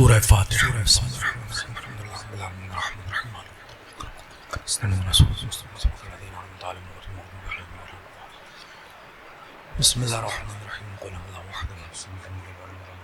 سورہ فاتحہ۔ بسم اللہ الرحمن الرحیم قل هو الله احد الصمد لم يلد ولم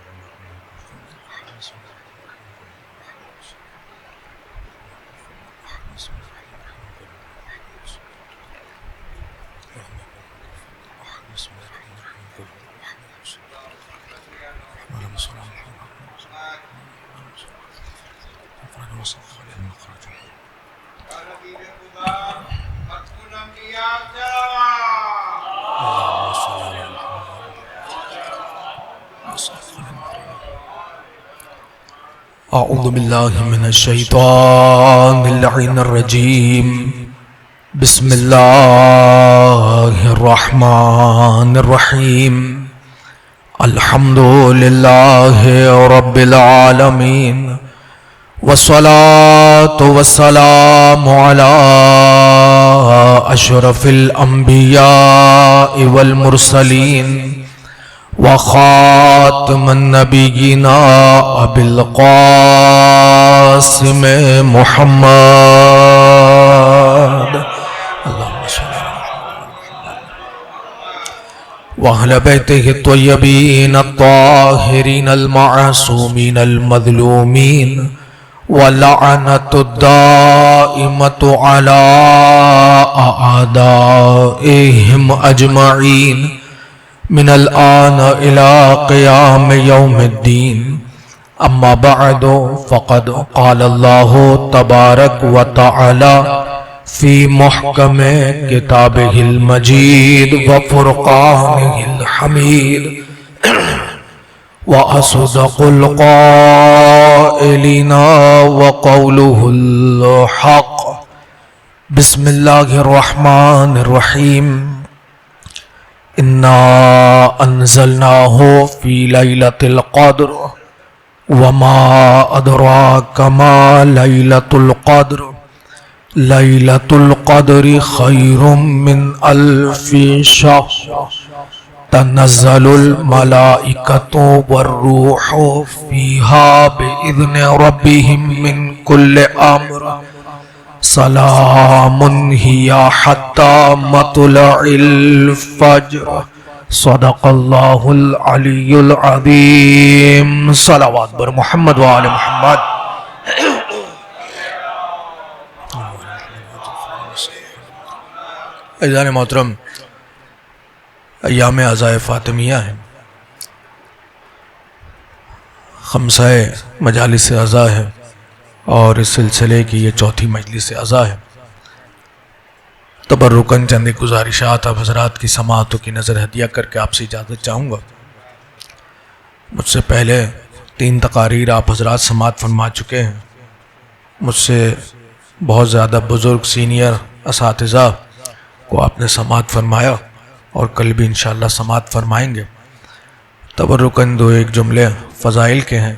اعوذ باللہ من الشیطان اللعین الرجیم بسم اللہ الرحمن الرحیم الحمد للہ رب العالمین والصلاة والسلام علی اشرف الانبیاء والمرسلین وخاتم النبیین ابی القاسم محمد اللہم صلی وأہل بیتہ الطیبین الطاہرین المعصومین المظلومین ولعنت الدائمۃ علی اعدائہم اجمعین من الآن إلى قيام يوم الدين أما بعد فقد قال الله تبارك وتعالى في محكم كتابه المجيد وفرقانه الحميد وأصدق القائلين وقوله الحق بسم الله الرحمن الرحيم اِنَّا أَنزَلْنَاهُ فِي لَيْلَةِ الْقَدْرِ وَمَا أَدْرَاكَ مَا لَيْلَةُ الْقَدْرِ لَيْلَةُ الْقَدْرِ خَيْرٌ مِّنْ أَلْفِ شَهْرٍ تَنَزَّلُ الْمَلَائِكَةُ وَالرُّوحُ فِيهَا بِإِذْنِ رَبِّهِمْ مِنْ كُلِّ أَمْرٍ سلام ہی حتی مطلع الفجر صدق اللہ العلی العظیم صلوات بر محمد و آل محمد۔ عزیزان محترم، ایام عزائے فاطمیہ ہیں، خمسہ مجالس عزا ہے اور اس سلسلے کی یہ چوتھی مجلس عزا ہے۔ تبرکاً چند گزارشات آپ حضرات کی سماعتوں کی نظر ہدیہ کر کے آپ سے اجازت چاہوں گا۔ مجھ سے پہلے 3 تقاریر آپ حضرات سماعت فرما چکے ہیں، مجھ سے بہت زیادہ بزرگ سینئر اساتذہ کو آپ نے سماعت فرمایا اور کل بھی انشاءاللہ سماعت فرمائیں گے۔ تبرکاً 2-1 جملے فضائل کے ہیں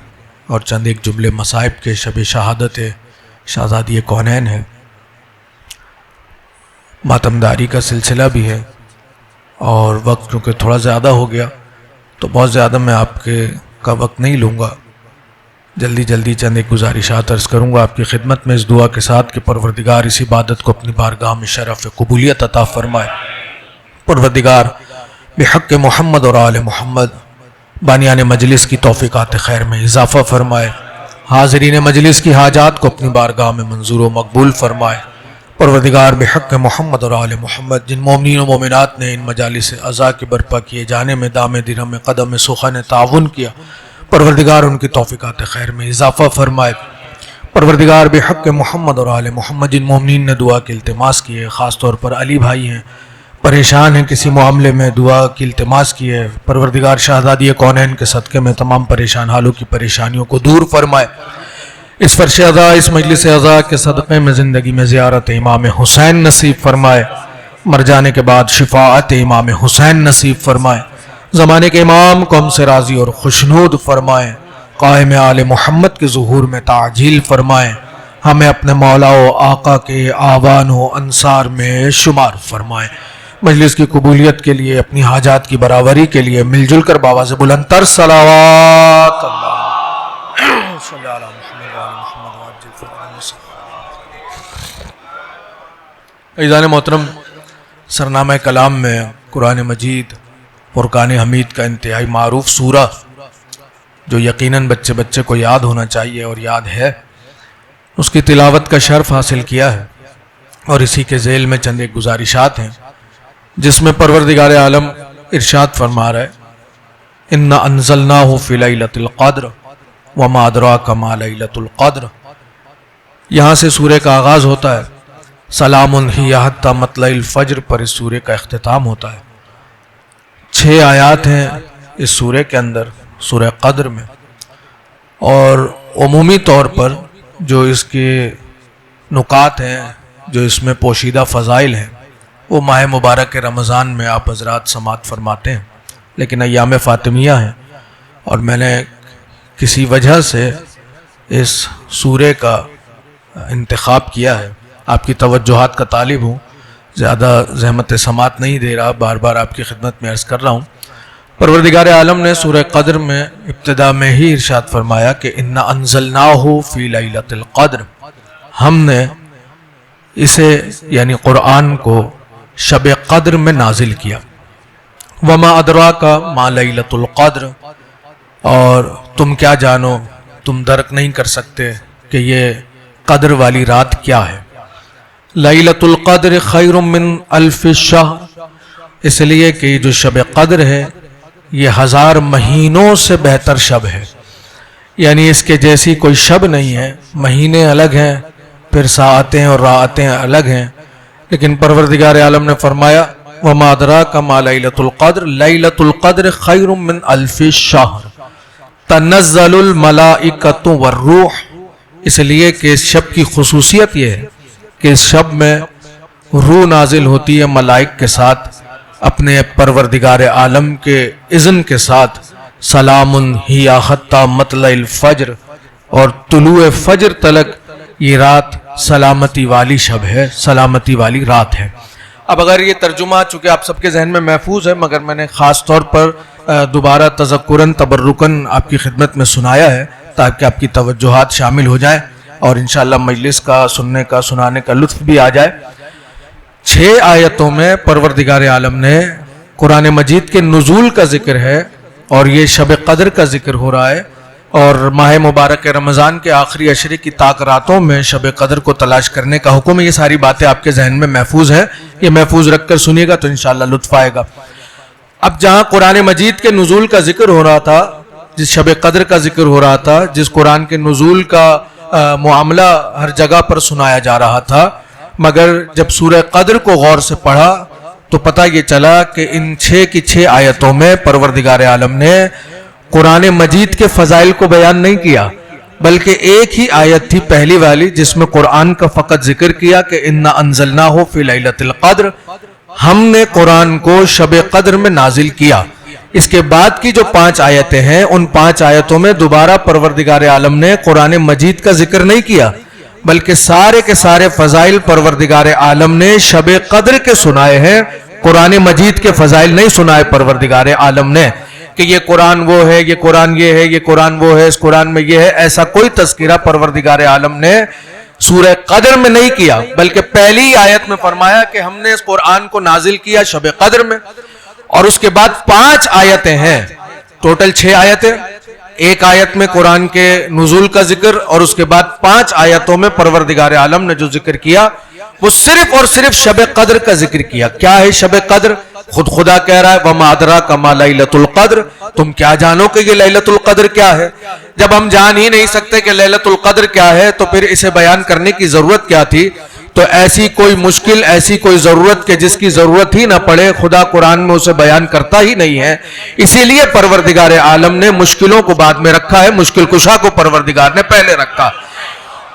اور چند ایک جملے مصائب کے، شب شہادت شہزادی کونین ہے، ماتمداری کا سلسلہ بھی ہے، اور وقت کیونکہ تھوڑا زیادہ ہو گیا تو بہت زیادہ میں آپ کا وقت نہیں لوں گا، جلدی چند ایک گزارشات عرض کروں گا آپ کی خدمت میں، اس دعا کے ساتھ کہ پروردگار اس عبادت کو اپنی بارگاہ میں شرف قبولیت عطا فرمائے۔ پروردگار بحق محمد اور آل محمد بانیان مجلس کی توفیقات خیر میں اضافہ فرمائے، حاضرین مجلس کی حاجات کو اپنی بارگاہ میں منظور و مقبول فرمائے۔ پروردگار بحق محمد اور آل محمد جن مومنین و مومنات نے ان مجالس عزا کے برپا کیے جانے میں دام درہم قدم سخن تعاون کیا، پروردگار ان کی توفیقات خیر میں اضافہ فرمائے۔ پروردگار بحق محمد اور آل محمد جن مومنین نے دعا کے التماس کیے، خاص طور پر علی بھائی ہیں، پریشان ہیں کسی معاملے میں، دعا کی التماس کی ہے، پروردگار شہزادی کونین کے صدقے میں تمام پریشان حالوں کی پریشانیوں کو دور فرمائے۔ اس فرش عزا، اس مجلس عزا کے صدقے میں زندگی میں زیارت امام حسین نصیب فرمائے، مر جانے کے بعد شفاعت امام حسین نصیب فرمائے، زمانے کے امام کو ہم سے راضی اور خوشنود فرمائے، قائم آل محمد کے ظہور میں تعجیل فرمائے، ہمیں اپنے مولا و آقا کے آوان و انصار میں شمار فرمائے۔ مجلس کی قبولیت کے لیے، اپنی حاجات کی برابری کے لیے مل جل کر بآواز بلند تر صلوات اللہ صلی اللہ علیہ عزیزان محترم، سرنامہ کلام میں قرآن مجید فرقان حمید کا انتہائی معروف سورہ جو یقیناً بچے بچے کو یاد ہونا چاہیے اور یاد ہے، اس کی تلاوت کا شرف حاصل کیا ہے، اور اسی کے ذیل میں چند ایک گزارشات ہیں جس میں پروردگار عالم ارشاد فرما رہا ہے اِنَّا أَنزَلْنَاهُ فِي لَيْلَةِ الْقَدْرِ وَمَا أَدْرَاكَ مَا لَيْلَةُ الْقَدْرِ۔ یہاں سے سورہ کا آغاز ہوتا ہے، سلام ہی حتی مطلع الفجر پر اس سورہ کا اختتام ہوتا ہے۔ 6 آیات ہیں اس سورہ کے اندر، سورہ قدر میں، اور عمومی طور پر جو اس کے نکات ہیں، جو اس میں پوشیدہ فضائل ہیں، وہ ماہ مبارک رمضان میں آپ حضرات سماعت فرماتے ہیں، لیکن ایام فاطمیہ ہیں، اور میں نے کسی وجہ سے اس سورہ کا انتخاب کیا ہے۔ آپ کی توجہات کا طالب ہوں، زیادہ زحمت سماعت نہیں دے رہا، بار بار آپ کی خدمت میں عرض کر رہا ہوں۔ پروردگار عالم نے سورہ قدر میں ابتدا میں ہی ارشاد فرمایا کہ اِنَّا أَنزَلْنَاهُ فِي لَيْلَةِ الْقَدْرِ، ہم نے اسے یعنی قرآن کو شب قدر میں نازل کیا۔ وَمَا أَدْرَاكَ مَا لَيْلَةُ الْقَدْرِ، اور تم کیا جانو، تم درک نہیں کر سکتے کہ یہ قدر والی رات کیا ہے۔ لیلۃ القدر خیر من الف شہر، اس لیے کہ جو شب قدر ہے یہ 1000 مہینوں سے بہتر شب ہے، یعنی اس کے جیسی کوئی شب نہیں ہے۔ مہینے الگ ہیں، پھر ساعتیں اور راتیں الگ ہیں، لیکن پروردگار عالم نے فرمایا وَمَا أَدْرَاكَ مَا لَيْلَةُ الْقَدْرِ لَيْلَةُ الْقَدْرِ خَيْرٌ مِّنْ أَلْفِ شَهْرٍ تَنَزَّلُ الْمَلَائِكَةُ وَالرُّوحُ، اس لیے کہ اس شب کی خصوصیت یہ ہے کہ اس شب میں روح نازل ہوتی ہے ملائک کے ساتھ، اپنے پروردگار عالم کے اذن کے ساتھ۔ سلام ہی حتی مطلع الفجر، اور طلوع فجر تلک یہ رات سلامتی والی شب ہے، سلامتی والی رات ہے۔ اب اگر یہ ترجمہ چونکہ آپ سب کے ذہن میں محفوظ ہے، مگر میں نے خاص طور پر دوبارہ تذکراً تبرکاً آپ کی خدمت میں سنایا ہے تاکہ آپ کی توجہات شامل ہو جائیں اور انشاءاللہ مجلس کا سننے کا سنانے کا لطف بھی آ جائے۔ 6 آیتوں میں پروردگار عالم نے قرآن مجید کے نزول کا ذکر ہے، اور یہ شب قدر کا ذکر ہو رہا ہے، اور ماہ مبارک رمضان کے آخری عشرے کی طاق راتوں میں شب قدر کو تلاش کرنے کا حکم ہے۔ یہ ساری باتیں آپ کے ذہن میں محفوظ ہے، یہ محفوظ رکھ کر سنیے گا تو انشاءاللہ لطف آئے گا۔ اب جہاں قرآن مجید کے نزول کا ذکر ہو رہا تھا، جس شب قدر کا ذکر ہو رہا تھا، جس قرآن کے نزول کا معاملہ ہر جگہ پر سنایا جا رہا تھا، مگر جب سورہ قدر کو غور سے پڑھا تو پتہ یہ چلا کہ ان 6 کی 6 آیتوں میں پروردگار عالم نے قرآن مجید کے فضائل کو بیان نہیں کیا، بلکہ ایک ہی آیت تھی پہلی والی جس میں قرآن کا فقط ذکر کیا کہ اِنَّا أَنزَلْنَاهُ فِي لَيْلَةِ الْقَدْرِ، ہم نے قرآن کو شب قدر میں نازل کیا۔ اس کے بعد کی جو 5 آیتیں ہیں، ان 5 آیتوں میں دوبارہ پروردگار عالم نے قرآن مجید کا ذکر نہیں کیا، بلکہ سارے کے سارے فضائل پروردگار عالم نے شب قدر کے سنائے ہیں، قرآن مجید کے فضائل نہیں سنائے پروردگار عالم نے کہ یہ قرآن وہ ہے، یہ قرآن یہ ہے، یہ قرآن وہ ہے، اس قرآن میں یہ ہے۔ ایسا کوئی تذکرہ پروردگار عالم نے سورہ قدر میں نہیں کیا، بلکہ پہلی آیت میں فرمایا کہ ہم نے اس قرآن کو نازل کیا شب قدر میں، اور اس کے بعد 5 آیتیں ہیں، ٹوٹل 6 آیتیں، ایک آیت میں قرآن کے نزول کا ذکر، اور اس کے بعد 5 آیتوں میں پروردگار عالم نے جو ذکر کیا وہ صرف اور صرف شب قدر کا ذکر کیا۔ کیا ہے شب قدر؟ خود خدا کہہ رہا ہے وَمَا أَدْرَاكَ مَا لَيْلَةُ الْقَدْرِ، تم کیا جانو کہ یہ لیلۃ القدر کیا ہے؟ جب ہم جان ہی نہیں سکتے کہ لیلۃ القدر کیا ہے تو پھر اسے بیان کرنے کی ضرورت کیا تھی؟ تو ایسی کوئی مشکل، ایسی کوئی ضرورت کہ جس کی ضرورت ہی نہ پڑے، خدا قرآن میں اسے بیان کرتا ہی نہیں ہے، اسی لیے پروردگار عالم نے مشکلوں کو بعد میں رکھا ہے، مشکل کشا کو پروردگار نے پہلے رکھا۔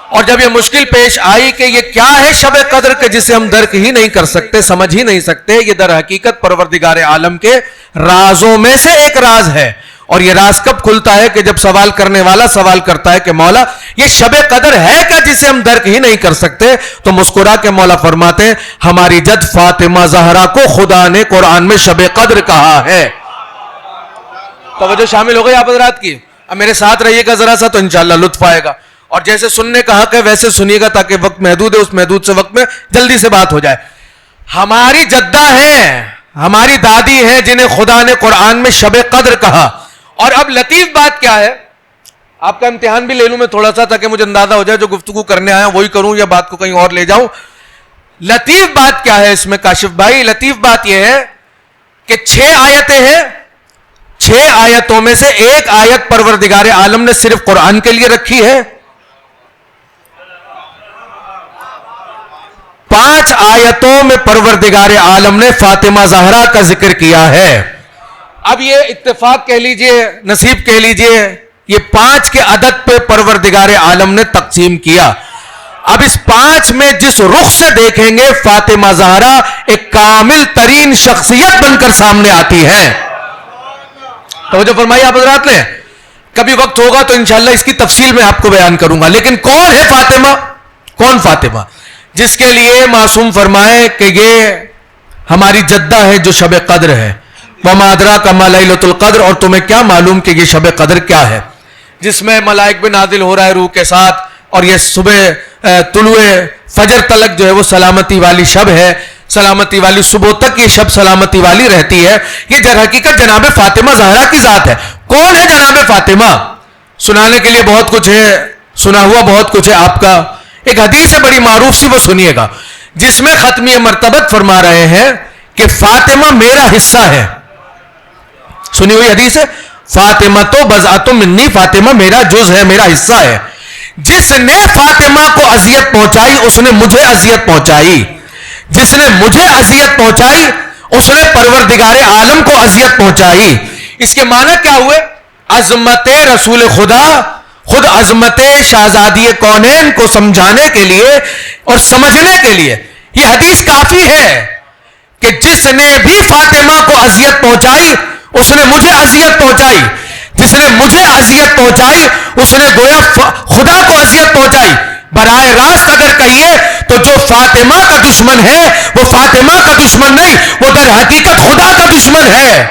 اور جب یہ مشکل پیش آئی کہ یہ کیا ہے شب قدر کے جسے ہم درک ہی نہیں کر سکتے، سمجھ ہی نہیں سکتے، یہ در حقیقت پروردگار عالم کے رازوں میں سے ایک راز ہے، اور یہ راز کب کھلتا ہے کہ جب سوال کرنے والا سوال کرتا ہے کہ مولا یہ شب قدر ہے کیا جسے ہم درک ہی نہیں کر سکتے؟ تو مسکرا کے مولا فرماتے ہیں ہماری جد فاطمہ زہرا کو خدا نے قرآن میں شب قدر کہا ہے۔ توجہ شامل ہو گئی آپ حضرات کی؟ اب میرے ساتھ رہیے گا ذرا سا تو انشاءاللہ لطف آئے گا، اور جیسے سننے کا حق ہے ویسے سنیے گا تاکہ وقت محدود ہے، اس محدود سے وقت میں جلدی سے بات ہو جائے. ہماری جدہ ہیں، ہماری دادی ہیں جنہیں خدا نے قرآن میں شب قدر کہا. اور اب لطیف بات کیا ہے، آپ کا امتحان بھی لے لوں میں تھوڑا سا تاکہ مجھے اندازہ ہو جائے جو گفتگو کرنے آیا وہی کروں یا بات کو کہیں اور لے جاؤں. لطیف بات کیا ہے اس میں کاشف بھائی؟ لطیف بات یہ ہے کہ 6 آیتیں ہیں، 6 آیتوں میں سے ایک آیت پروردگار عالم نے صرف قرآن کے لیے رکھی ہے، 5 آیتوں میں پروردگار عالم نے فاطمہ زہرا کا ذکر کیا ہے. اب یہ اتفاق کہہ لیجئے، نصیب کہہ لیجئے، یہ 5 کے عدد پہ پروردگار عالم نے تقسیم کیا. اب اس 5 میں جس رخ سے دیکھیں گے فاطمہ زہرا ایک کامل ترین شخصیت بن کر سامنے آتی ہے. توجہ فرمائی آپ حضرات نے. کبھی وقت ہوگا تو انشاءاللہ اس کی تفصیل میں آپ کو بیان کروں گا. لیکن کون ہے فاطمہ؟ کون فاطمہ؟ جس کے لیے معصوم فرمائے کہ یہ ہماری جدہ ہے جو شب قدر ہے. وما ادراک ما لیلۃ القدر، اور تمہیں کیا معلوم کہ یہ شب قدر کیا ہے، جس میں ملائک بھی نازل ہو رہا ہے روح کے ساتھ، اور یہ صبح طلوع فجر تلک جو ہے وہ سلامتی والی شب ہے، سلامتی والی صبح تک یہ شب سلامتی والی رہتی ہے. یہ در حقیقت جناب فاطمہ زہرا کی ذات ہے. کون ہے جناب فاطمہ؟ سنانے کے لیے بہت کچھ ہے، سنا ہوا بہت کچھ ہے آپ کا. ایک حدیث ہے بڑی معروف سی، وہ سنیے گا، جس میں ختمی مرتبت فرما رہے ہیں کہ فاطمہ میرا حصہ ہے. سنی ہوئی حدیث ہے، فاطمہ تو بضعۃ منی، فاطمہ میرا جز ہے، میرا حصہ ہے. جس نے فاطمہ کو اذیت پہنچائی اس نے مجھے اذیت پہنچائی، جس نے مجھے اذیت پہنچائی اس نے پروردگار عالم کو اذیت پہنچائی. اس کے معنی کیا ہوئے؟ عظمت رسول خدا، خود عظمت شہزادی کونین کو سمجھانے کے لیے اور سمجھنے کے لیے یہ حدیث کافی ہے کہ جس نے بھی فاطمہ کو اذیت پہنچائی اس نے مجھے اذیت پہنچائی، جس نے مجھے اذیت پہنچائی اس نے گویا خدا کو اذیت پہنچائی. براہ راست اگر کہیے تو جو فاطمہ کا دشمن ہے وہ فاطمہ کا دشمن نہیں، وہ در حقیقت خدا کا دشمن ہے.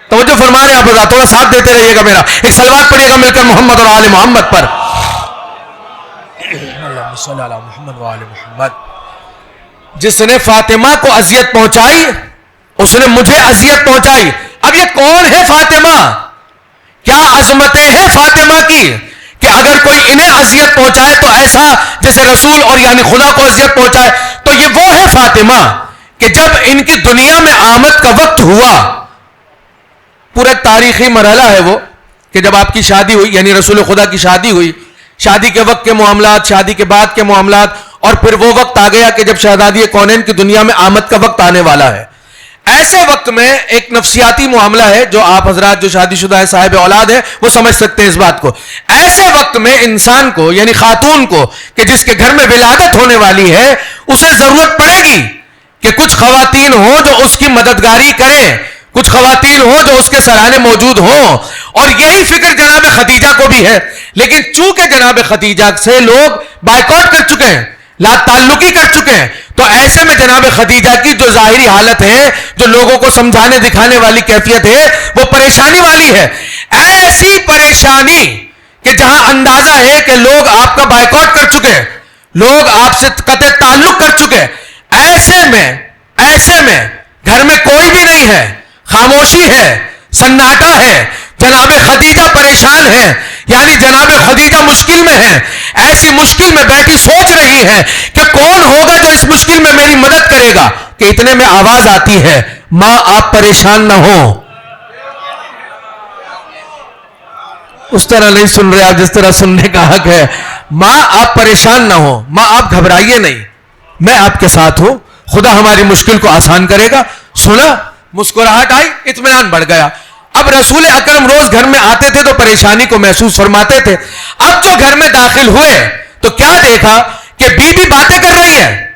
توجہ فرما رہے ہیں آپ، تھوڑا ساتھ دیتے رہیے گا میرا. ایک صلوات پڑھیے گا مل کر محمد اور آل محمد پر. اللہم صلی علی محمد و آل محمد. جس نے فاطمہ کو اذیت پہنچائی اس نے مجھے اذیت پہنچائی. اب یہ کون ہے فاطمہ؟ کیا عظمتیں ہیں فاطمہ کی کہ اگر کوئی انہیں اذیت پہنچائے تو ایسا جیسے رسول اور یعنی خدا کو اذیت پہنچائے. تو یہ وہ ہے فاطمہ کہ جب ان کی دنیا میں آمد کا وقت ہوا، پورا تاریخی مرحلہ ہے وہ کہ جب آپ کی شادی ہوئی، یعنی رسول خدا کی شادی ہوئی، شادی کے وقت کے معاملات، شادی کے بعد کے معاملات، اور پھر وہ وقت آ گیا کہ جب شہزادی کونین کی دنیا میں آمد کا وقت آنے والا ہے. ایسے وقت میں ایک نفسیاتی معاملہ ہے جو آپ حضرات جو شادی شدہ ہے، صاحب اولاد ہیں، وہ سمجھ سکتے ہیں اس بات کو. ایسے وقت میں انسان کو یعنی خاتون کو کہ جس کے گھر میں ولادت ہونے والی ہے، اسے ضرورت پڑے گی کہ کچھ خواتین ہوں جو اس کی مددگاری کریں، کچھ خواتین ہوں جو اس کے سرانے موجود ہوں. اور یہی فکر جناب خدیجہ کو بھی ہے. لیکن چونکہ جناب خدیجہ سے لوگ بائیکاٹ کر چکے ہیں، لا تعلقی کر چکے ہیں، تو ایسے میں جناب خدیجہ کی جو ظاہری حالت ہے، جو لوگوں کو سمجھانے دکھانے والی کیفیت ہے، وہ پریشانی والی ہے. ایسی پریشانی کہ جہاں اندازہ ہے کہ لوگ آپ کا بائیکاٹ کر چکے ہیں، لوگ آپ سے قطع تعلق کر چکے ہیں، ایسے میں گھر میں کوئی بھی نہیں ہے، خاموشی ہے، سناٹا ہے، جناب خدیجہ پریشان ہے، یعنی جناب خدیجہ مشکل میں ہے. ایسی مشکل میں بیٹھی سوچ رہی ہے کہ کون ہوگا جو اس مشکل میں میری مدد کرے گا، کہ اتنے میں آواز آتی ہے، ماں آپ پریشان نہ ہو. اس طرح نہیں سن رہے آپ جس طرح سننے کا حق ہے. ماں آپ پریشان نہ ہو، ماں آپ گھبرائیے نہیں، میں آپ کے ساتھ ہوں، خدا ہماری مشکل کو آسان کرے گا. سنا، مسکراہٹ آئی، اطمینان بڑھ گیا. اب رسول اکرم روز گھر میں آتے تھے تو پریشانی کو محسوس فرماتے تھے. اب جو گھر میں داخل ہوئے تو کیا دیکھا کہ بی بی باتیں کر رہی ہے،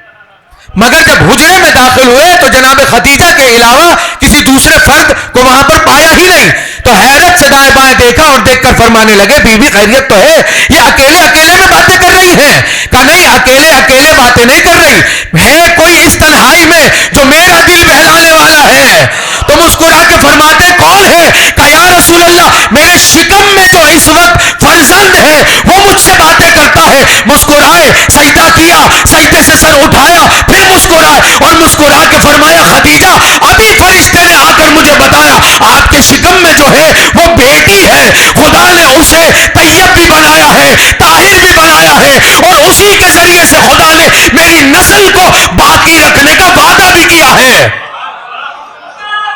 مگر جب حجرے میں داخل ہوئے تو جناب خدیجہ کے علاوہ کسی دوسرے فرد کو وہاں پر پایا ہی نہیں. تو حیرت سے دائیں بائیں دیکھا اور دیکھ کر فرمانے لگے، بی بی خیریت تو ہے؟ یہ اکیلے اکیلے میں باتیں کر رہی ہیں. کہا نہیں، اکیلے اکیلے باتیں نہیں کر رہی، ہے کوئی اس تنہائی میں جو میرا دل بہلانے والا ہے. تو مسکرا کے فرماتے کون ہے؟ کہا یا رسول اللہ میرے شکم میں جو اس وقت فرزند ہے وہ مجھ سے باتیں کرتا ہے. مسکرائے, سجدہ کیا, سجدے سے سر اٹھایا, پھر مسکرائے اور مسکرا کے فرمایا خدیجہ ابھی فرشتے نے آ کر مجھے بتایا آپ کے شکم میں جو ہے وہ بیٹی ہے, خدا نے اسے طیب بھی بنایا ہے, طاہر بھی بنایا ہے, اور اسی کے ذریعے سے خدا نے میری نسل کو باقی رکھنے کا وعدہ بھی کیا ہے.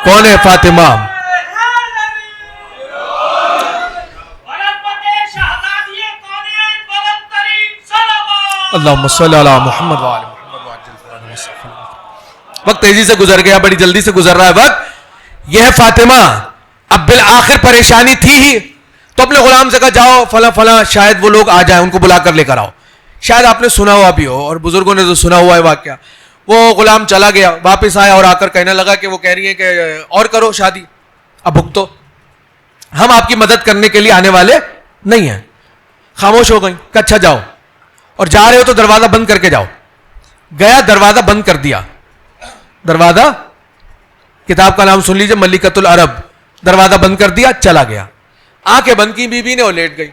کون ہے فاطمہ؟ اللہم صلی علی محمد وآل محمد. وقت تیزی سے گزر گیا, بڑی جلدی سے گزر رہا ہے وقت. یہ ہے فاطمہ. اب بالآخر پریشانی تھی ہی تو اپنے غلام سے کہا جاؤ فلاں فلاں شاید وہ لوگ آ جائیں, ان کو بلا کر لے کر آؤ. شاید آپ نے سنا ہوا بھی ہو اور بزرگوں نے تو سنا ہوا ہے واقعہ. وہ غلام چلا گیا, واپس آیا اور آ کر کہنے لگا کہ وہ کہہ رہی ہیں کہ اور کرو شادی, اب بھگتو, ہم آپ کی مدد کرنے کے لیے آنے والے نہیں ہیں. خاموش ہو گئی کہ اچھا جاؤ, اور جا رہے ہو تو دروازہ بند کر کے جاؤ. گیا, دروازہ بند کر دیا. دروازہ, کتاب کا نام سن لیجئے, ملکۃ العرب. دروازہ بند کر دیا, چلا گیا. آنکھیں بند کی بی بی نے اور لیٹ گئی.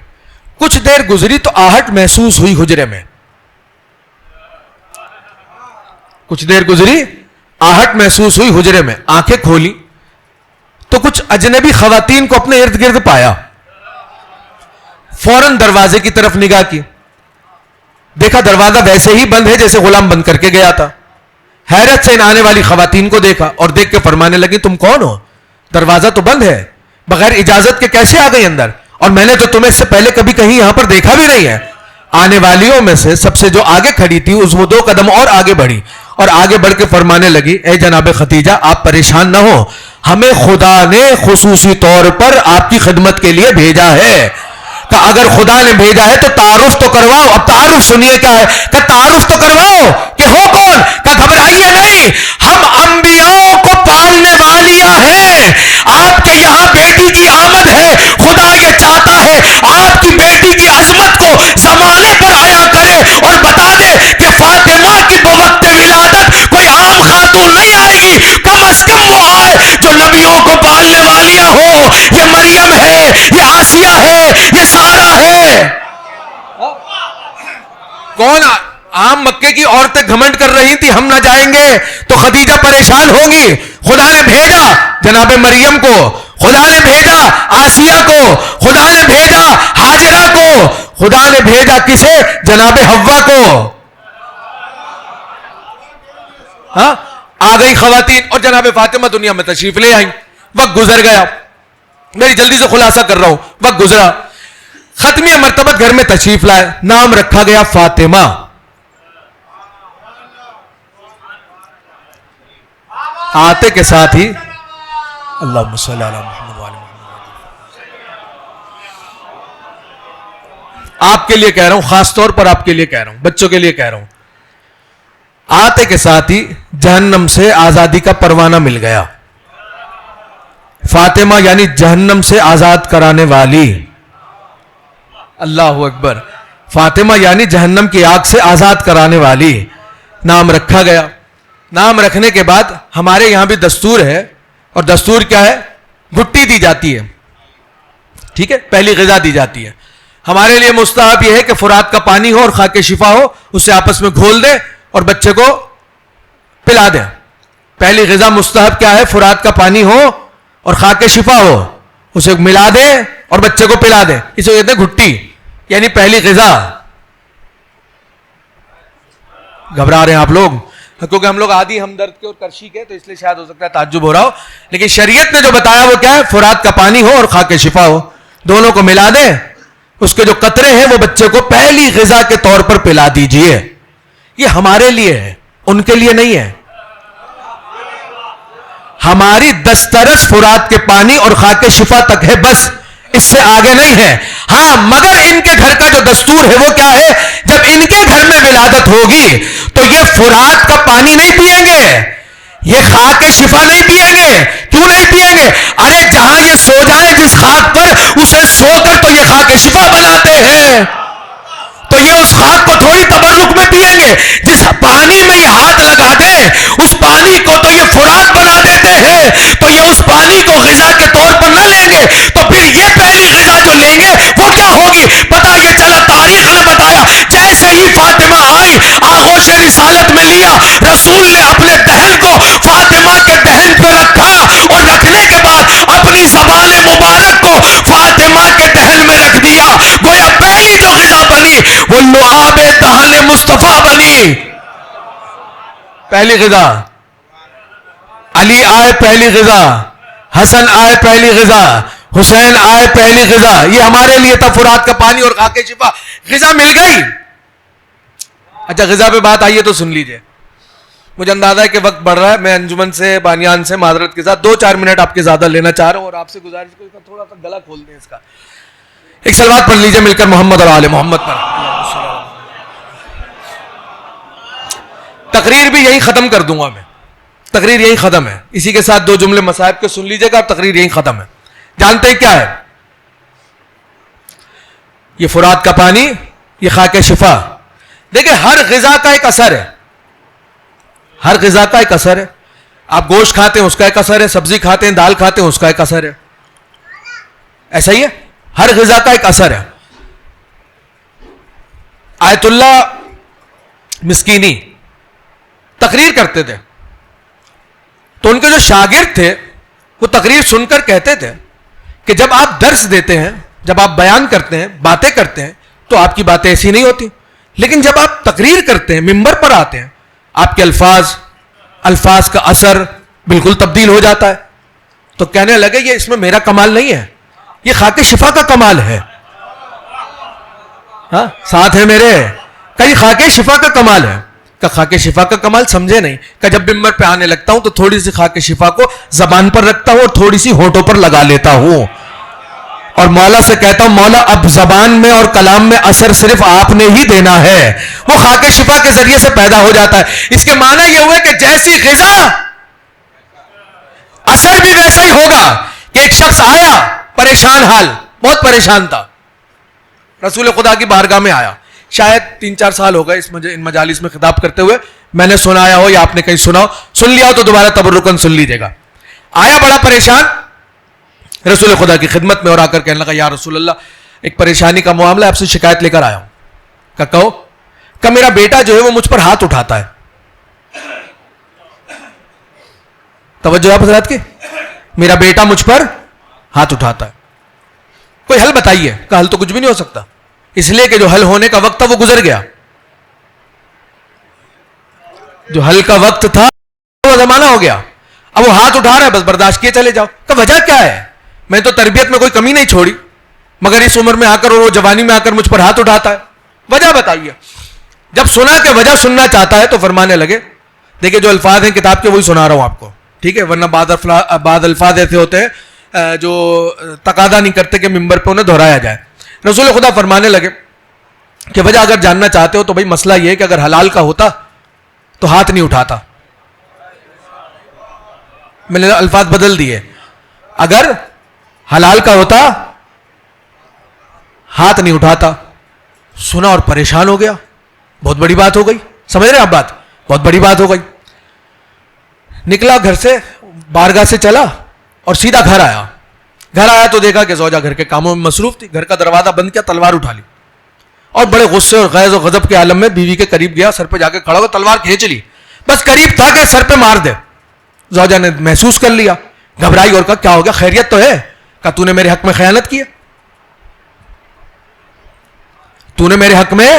کچھ دیر گزری تو آہٹ محسوس ہوئی حجرے میں. کچھ دیر گزری, آہٹ محسوس ہوئی حجرے میں. آنکھیں کھولی تو کچھ اجنبی خواتین کو اپنے ارد گرد پایا. فوراً دروازے کی طرف نگاہ کی, دیکھا دروازہ ویسے ہی بند ہے جیسے غلام بند کر کے گیا تھا. حیرت سے ان آنے والی خواتین کو دیکھا اور دیکھ کے فرمانے لگی تم کون ہو؟ دروازہ تو بند ہے, بغیر اجازت کے کیسے آ گئی اندر؟ اور میں نے تو تمہیں اس سے پہلے کبھی کہیں یہاں پر دیکھا بھی نہیں ہے. آنے والیوں میں سے سب سے جو آگے کھڑی تھی اس وہ 2 قدم اور آگے بڑھی اور آگے بڑھ کے فرمانے لگی اے جناب خدیجہ آپ پریشان نہ ہو, ہمیں خدا نے خصوصی طور پر آپ کی خدمت کے لیے بھیجا ہے. کہ اگر خدا نے بھیجا ہے تو تعارف تو کرواؤ. اب تعارف سنیے کیا ہے, کہ تعارف تو کرواؤ کہ ہو کون. کہ گھبرائیے نہیں, ہم انبیاءوں کو پالنے والیاں ہیں. آپ کے یہاں بیٹی کی آمد ہے, خدا یہ چاہتا ہے آپ کی بیٹی کی عظمت کو زمانے پر آیا کرے اور بتا دے کہ فاطمہ کی بوقت ولادت کوئی عام خاتون نہیں آئے گی, کم از کم وہ آئے جو نبیوں کو پالنے والیاں ہو. یہ مریم ہے, یہ آسیہ ہے, یہ سارا ہے. کون عام مکے کی عورتیں گھمنڈ کر رہی تھی ہم نہ جائیں گے تو خدیجہ پریشان ہوگی. خدا نے بھیجا جناب مریم کو, خدا نے بھیجا آسیہ کو, خدا نے بھیجا ہاجرہ کو, خدا نے بھیجا کسے؟ جناب حوا کو. ہاں آ گئی خواتین اور جناب فاطمہ دنیا میں تشریف لے آئیں. وقت گزر گیا, میری جلدی سے خلاصہ کر رہا ہوں, وقت گزرا. ختمی مرتبہ گھر میں تشریف لائے, نام رکھا گیا فاطمہ. آتے کے ساتھ ہی اللہم صلی علی محمد وآل محمد. آپ کے لیے کہہ رہا ہوں, خاص طور پر آپ کے لیے کہہ رہا ہوں, بچوں کے لیے کہہ رہا ہوں. آتے کے ساتھ ہی جہنم سے آزادی کا پروانہ مل گیا. فاطمہ یعنی جہنم سے آزاد کرانے والی. اللہ اکبر. فاطمہ یعنی جہنم کی آگ سے آزاد کرانے والی. نام رکھا گیا. نام رکھنے کے بعد ہمارے یہاں بھی دستور ہے, اور دستور کیا ہے؟ گھٹی دی جاتی ہے, ٹھیک ہے, پہلی غذا دی جاتی ہے. ہمارے لیے مستحب یہ ہے کہ فرات کا پانی ہو اور خاک شفا ہو, اسے آپس میں گھول دیں اور بچے کو پلا دیں. پہلی غذا مستحب کیا ہے؟ فرات کا پانی ہو اور خاک شفا ہو, اسے ملا دیں اور بچے کو پلا دیں. اسے کہتے ہیں گھٹی, یعنی پہلی غذا. گھبرا رہے ہیں آپ لوگ کیونکہ ہم لوگ عادی ہمدرد کے اور کرشی کے, تو اس لیے شاید ہو سکتا ہے تعجب ہو رہا ہو, لیکن شریعت نے جو بتایا وہ کیا ہے؟ فرات کا پانی ہو اور خاک شفا ہو, دونوں کو ملا دیں, اس کے جو قطرے ہیں وہ بچے کو پہلی غذا کے طور پر پلا دیجئے. یہ ہمارے لیے ہے, ان کے لیے نہیں ہے. ہماری دسترس فرات کے پانی اور خاک شفا تک ہے, بس اس سے آگے نہیں ہے. ہاں مگر ان کے گھر کا جو دستور ہے وہ کیا ہے؟ جب ان کے گھر میں ولادت ہوگی تو یہ فرات کا پانی نہیں پئیں گے, یہ خاک شفا نہیں پئیں گے. کیوں نہیں پئیں گے؟ ارے جہاں یہ سو جائیں جس خاک پر, اسے سو کر تو یہ خاک شفا بناتے ہیں, تو یہ اس خاک کو تھوڑی تبرک میں پیئیں گے. جس پانی میں یہ ہاتھ لگا دیں اس پانی کو تو یہ فرات بنا دیتے ہیں, تو یہ اس پانی کو غذا کے طور پر نہ لیں گے تو پھر یہ پہلی غذا جو لیں گے وہ کیا ہوگی؟ پتہ یہ چلا, تاریخ نے بتایا جیسے ہی فاطمہ آئی آغوش رسالت میں لیا, رسول نے اپنے دہن کو فاطمہ کے دہن پہ رکھا اور رکھنے کے بعد اپنی زبان مبارک کو فاطمہ کے دہن میں رکھ دیا. گویا پہلی جو غذا بنی وہ لعاب دہن مصطفیٰ بنی. پہلی غذا علی آئے, پہلی غذا حسن آئے, پہلی غذا حسین آئے, پہلی غذا یہ ہمارے لیے تھا فرات کا پانی اور خاک شفا. غذا مل گئی. اچھا غذا پہ بات آئیے تو سن لیجئے. مجھے اندازہ ہے کہ وقت بڑھ رہا ہے, میں انجمن سے بانیان سے معذرت کے ساتھ 2-4 منٹ آپ کے زیادہ لینا چاہ رہا ہوں, اور آپ سے گزارش کو تھوڑا سا گلا کھول دیں اس کا. ایک صلوات پڑھ لیجئے مل کر محمد اور آل محمد پر. تقریر بھی یہی ختم کر دوں گا میں, تقریر یہی ختم ہے. اسی کے ساتھ 2 جملے مصائب کے سن لیجئے گا, تقریر یہی ختم ہے. جانتے ہیں کیا ہے یہ فرات کا پانی, یہ خاک شفا؟ دیکھیں ہر غذا کا ایک اثر ہے, ہر غذا کا ایک اثر ہے. آپ گوشت کھاتے ہیں اس کا ایک اثر ہے, سبزی کھاتے ہیں, دال کھاتے ہیں اس کا ایک اثر ہے. ایسا ہی ہے, ہر غذا کا ایک اثر ہے. آیت اللہ مسکینی تقریر کرتے تھے تو ان کے جو شاگرد تھے وہ تقریر سن کر کہتے تھے کہ جب آپ درس دیتے ہیں, جب آپ بیان کرتے ہیں, باتیں کرتے ہیں تو آپ کی باتیں ایسی نہیں ہوتی, لیکن جب آپ تقریر کرتے ہیں, ممبر پر آتے ہیں, آپ کے الفاظ کا اثر بالکل تبدیل ہو جاتا ہے. تو کہنے لگے یہ اس میں میرا کمال نہیں ہے, یہ خاک شفا کا کمال ہے. ہاں ساتھ ہے میرے, کہ یہ خاک شفا کا کمال ہے. کہ خاک شفا کا کمال سمجھے نہیں, کہ جب ممبر پہ آنے لگتا ہوں تو تھوڑی سی خاک شفا کو زبان پر رکھتا ہوں اور تھوڑی سی ہونٹوں پر لگا لیتا ہوں, اور مولا سے کہتا ہوں مولا اب زبان میں اور کلام میں اثر صرف آپ نے ہی دینا ہے, وہ خاک شفا کے ذریعے سے پیدا ہو جاتا ہے. اس کے معنی یہ ہوئے کہ جیسی غذا اثر بھی ویسا ہی ہوگا. کہ ایک شخص آیا پریشان حال, بہت پریشان تھا, رسول خدا کی بارگاہ میں آیا, شاید 3-4 سال ہو گئے ان مجالس میں خطاب کرتے ہوئے, میں نے سنایا ہو یا آپ نے کہیں سنا ہو, سن لیا ہو تو دوبارہ تبرکن سن لیجیے گا. آیا بڑا پریشان رسول خدا کی خدمت میں اور آ کر کہنے لگا یا رسول اللہ ایک پریشانی کا معاملہ, آپ سے شکایت لے کر آیا ہوں. کہو کہ میرا بیٹا جو ہے وہ مجھ پر ہاتھ اٹھاتا ہے. توجہ آپ حضرات کی, میرا بیٹا مجھ پر ہاتھ اٹھاتا ہے, کوئی حل بتائیے. کہ حل تو کچھ بھی نہیں ہو سکتا, اس لیے کہ جو حل ہونے کا وقت تھا وہ گزر گیا, جو حل کا وقت تھا وہ زمانہ ہو گیا. اب وہ ہاتھ اٹھا رہا ہے, بس برداشت کیے چلے جاؤ. کہ وجہ کیا ہے؟ میں تو تربیت میں کوئی کمی نہیں چھوڑی, مگر اس عمر میں آ کر اور وہ جوانی میں آ کر مجھ پر ہاتھ اٹھاتا ہے, وجہ بتائیے. جب سنا کہ وجہ سننا چاہتا ہے تو فرمانے لگے, دیکھیں جو الفاظ ہیں کتاب کے وہی سنا رہا ہوں آپ کو, ٹھیک ہے, ورنہ بعض الفاظ ایسے ہوتے ہیں جو تقاضا نہیں کرتے کہ ممبر پہ انہیں دہرایا جائے. رسول خدا فرمانے لگے کہ وجہ اگر جاننا چاہتے ہو تو بھائی مسئلہ یہ ہے کہ اگر حلال کا ہوتا تو ہاتھ نہیں اٹھاتا. میں نے الفاظ بدل دیے, اگر حلال کا ہوتا ہاتھ نہیں اٹھاتا. سنا اور پریشان ہو گیا, بہت بڑی بات ہو گئی. سمجھ رہے ہیں آپ بات, بہت بڑی بات ہو گئی. نکلا گھر سے, بارگاہ سے چلا اور سیدھا گھر آیا. گھر آیا تو دیکھا کہ زوجہ گھر کے کاموں میں مصروف تھی. گھر کا دروازہ بند کیا, تلوار اٹھا لی اور بڑے غصے اور غیظ و غضب کے عالم میں بیوی کے قریب گیا, سر پہ جا کے کھڑا ہوا, تلوار کھینچ لی, بس قریب تھا کہ سر پہ مار دے. زوجہ نے محسوس کر لیا, گھبرائی اور کہا کیا ہو گیا, خیریت تو ہے؟ کہا تو نے میرے حق میں خیانت کی ہے, تو نے میرے حق میں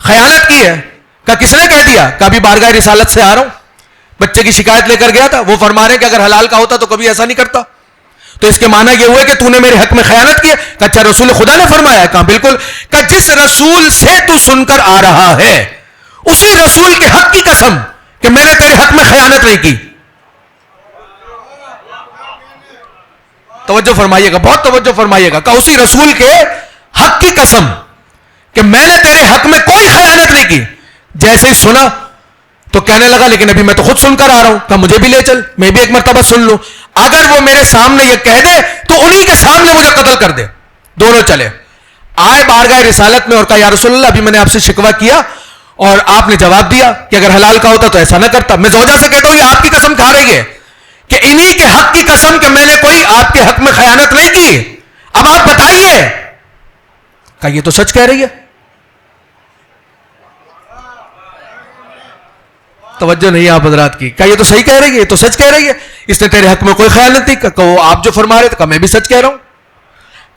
خیانت کی ہے. کہا کس نے کہہ دیا؟ کہا بھی بارگاہ رسالت سے آ رہا ہوں, بچے کی شکایت لے کر گیا تھا, وہ فرما رہے کہ اگر حلال کا ہوتا تو کبھی ایسا نہیں کرتا. تو اس کے معنی یہ ہوئے کہ تو نے میرے حق میں خیانت کی ہے. کہ اچھا رسول خدا نے فرمایا ہے؟ کہا بالکل. کہ جس رسول سے تو سن کر آ رہا ہے اسی رسول کے حق کی قسم کہ میں نے تیرے حق میں خیانت نہیں کی. توجہ فرمائیے گا, بہت توجہ فرمائیے گا. کہ اسی رسول کے حق کی قسم کہ میں نے تیرے حق میں کوئی خیانت نہیں کی. جیسے ہی سنا تو کہنے لگا لیکن ابھی میں تو خود سن کر آ رہا ہوں. کہ مجھے بھی لے چل, میں بھی ایک مرتبہ سن لوں, اگر وہ میرے سامنے یہ کہہ دے تو انہی کے سامنے مجھے قتل کر دے. دونوں چلے, آئے بارگاہ رسالت میں اور کہا یا رسول اللہ ابھی میں نے آپ سے شکوہ کیا اور آپ نے جواب دیا کہ اگر حلال کا ہوتا تو ایسا نہ کرتا. میں زوجہ سے کہتا ہوں یہ آپ کی قسم کھا رہی ہے کہ انہی کے حق کی قسم کہ میں نے کوئی آپ کے حق میں خیانت نہیں کی, اب آپ بتائیے. کہا یہ تو سچ کہہ رہی ہے. توجہ نہیں آپ حضرات کی. کہا یہ تو صحیح کہہ رہی ہے, یہ تو سچ کہہ رہی ہے, اس نے تیرے حق میں کوئی خیانت نہیں. کہا وہ آپ جو فرما رہے تھے, کہا میں بھی سچ کہہ رہا ہوں.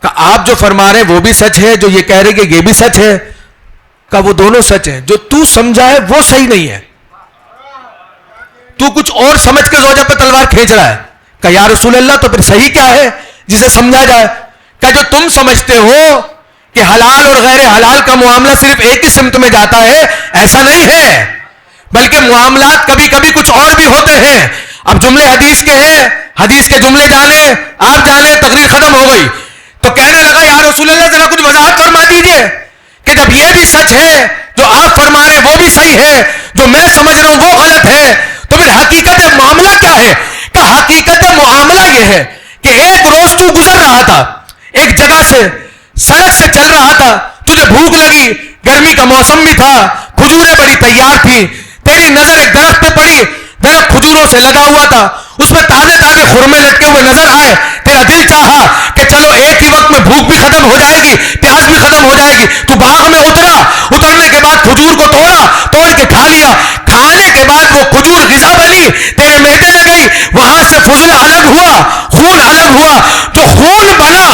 کہا آپ جو فرما رہے ہیں وہ بھی سچ ہے, جو یہ کہہ رہے کہ یہ بھی سچ ہے. کہا وہ دونوں سچ ہیں, جو تو سمجھا ہے وہ صحیح نہیں ہے, تو کچھ اور سمجھ کے زوجہ پہ تلوار کھینچ رہا ہے. کہا یا رسول اللہ تو پھر صحیح کیا ہے جسے سمجھا جائے؟ کہا جو تم سمجھتے ہو کہ حلال اور غیر حلال کا معاملہ صرف ایک ہی سمت میں جاتا ہے, ایسا نہیں ہے, بلکہ معاملات کبھی کبھی کچھ اور بھی ہوتے ہیں. اب جملے حدیث کے ہیں, حدیث کے جملے جانے, آپ جانے, تقریر ختم ہو گئی. تو کہنے لگا یا رسول اللہ ذرا کچھ وضاحت فرما دیجئے کہ جب یہ بھی سچ ہے, جو آپ فرما رہے ہیں وہ بھی صحیح ہے, جو میں سمجھ رہا ہوں وہ غلط ہے, تو پھر حقیقت معاملہ کیا ہے؟ کہ حقیقت معاملہ یہ ہے کہ ایک روز تو گزر رہا تھا, ایک جگہ سے سڑک سے چل رہا تھا, تجھے بھوک لگی, گرمی کا موسم بھی تھا, کھجوریں بڑی تیار تھی, تیری نظر ایک درخت پہ پڑی, درخت کھجوروں سے لگا ہوا تھا, اس میں تازے تازے خرمے لٹکے ہوئے نظر آئے, تیرا دل چاہا کہ چلو ایک ہی وقت میں بھوک بھی ختم ہو جائے گی, پیاس بھی ختم ہو جائے گی. تو باغ میں اترا, اترنے کے بعد کھجور کو توڑا, توڑ کے کھا لیا, کھانے کے بعد وہ کھجور غذا بنی, تیرے معدے میں گئی, وہاں سے فضلہ الگ ہوا, خون الگ ہوا, جو خون بنا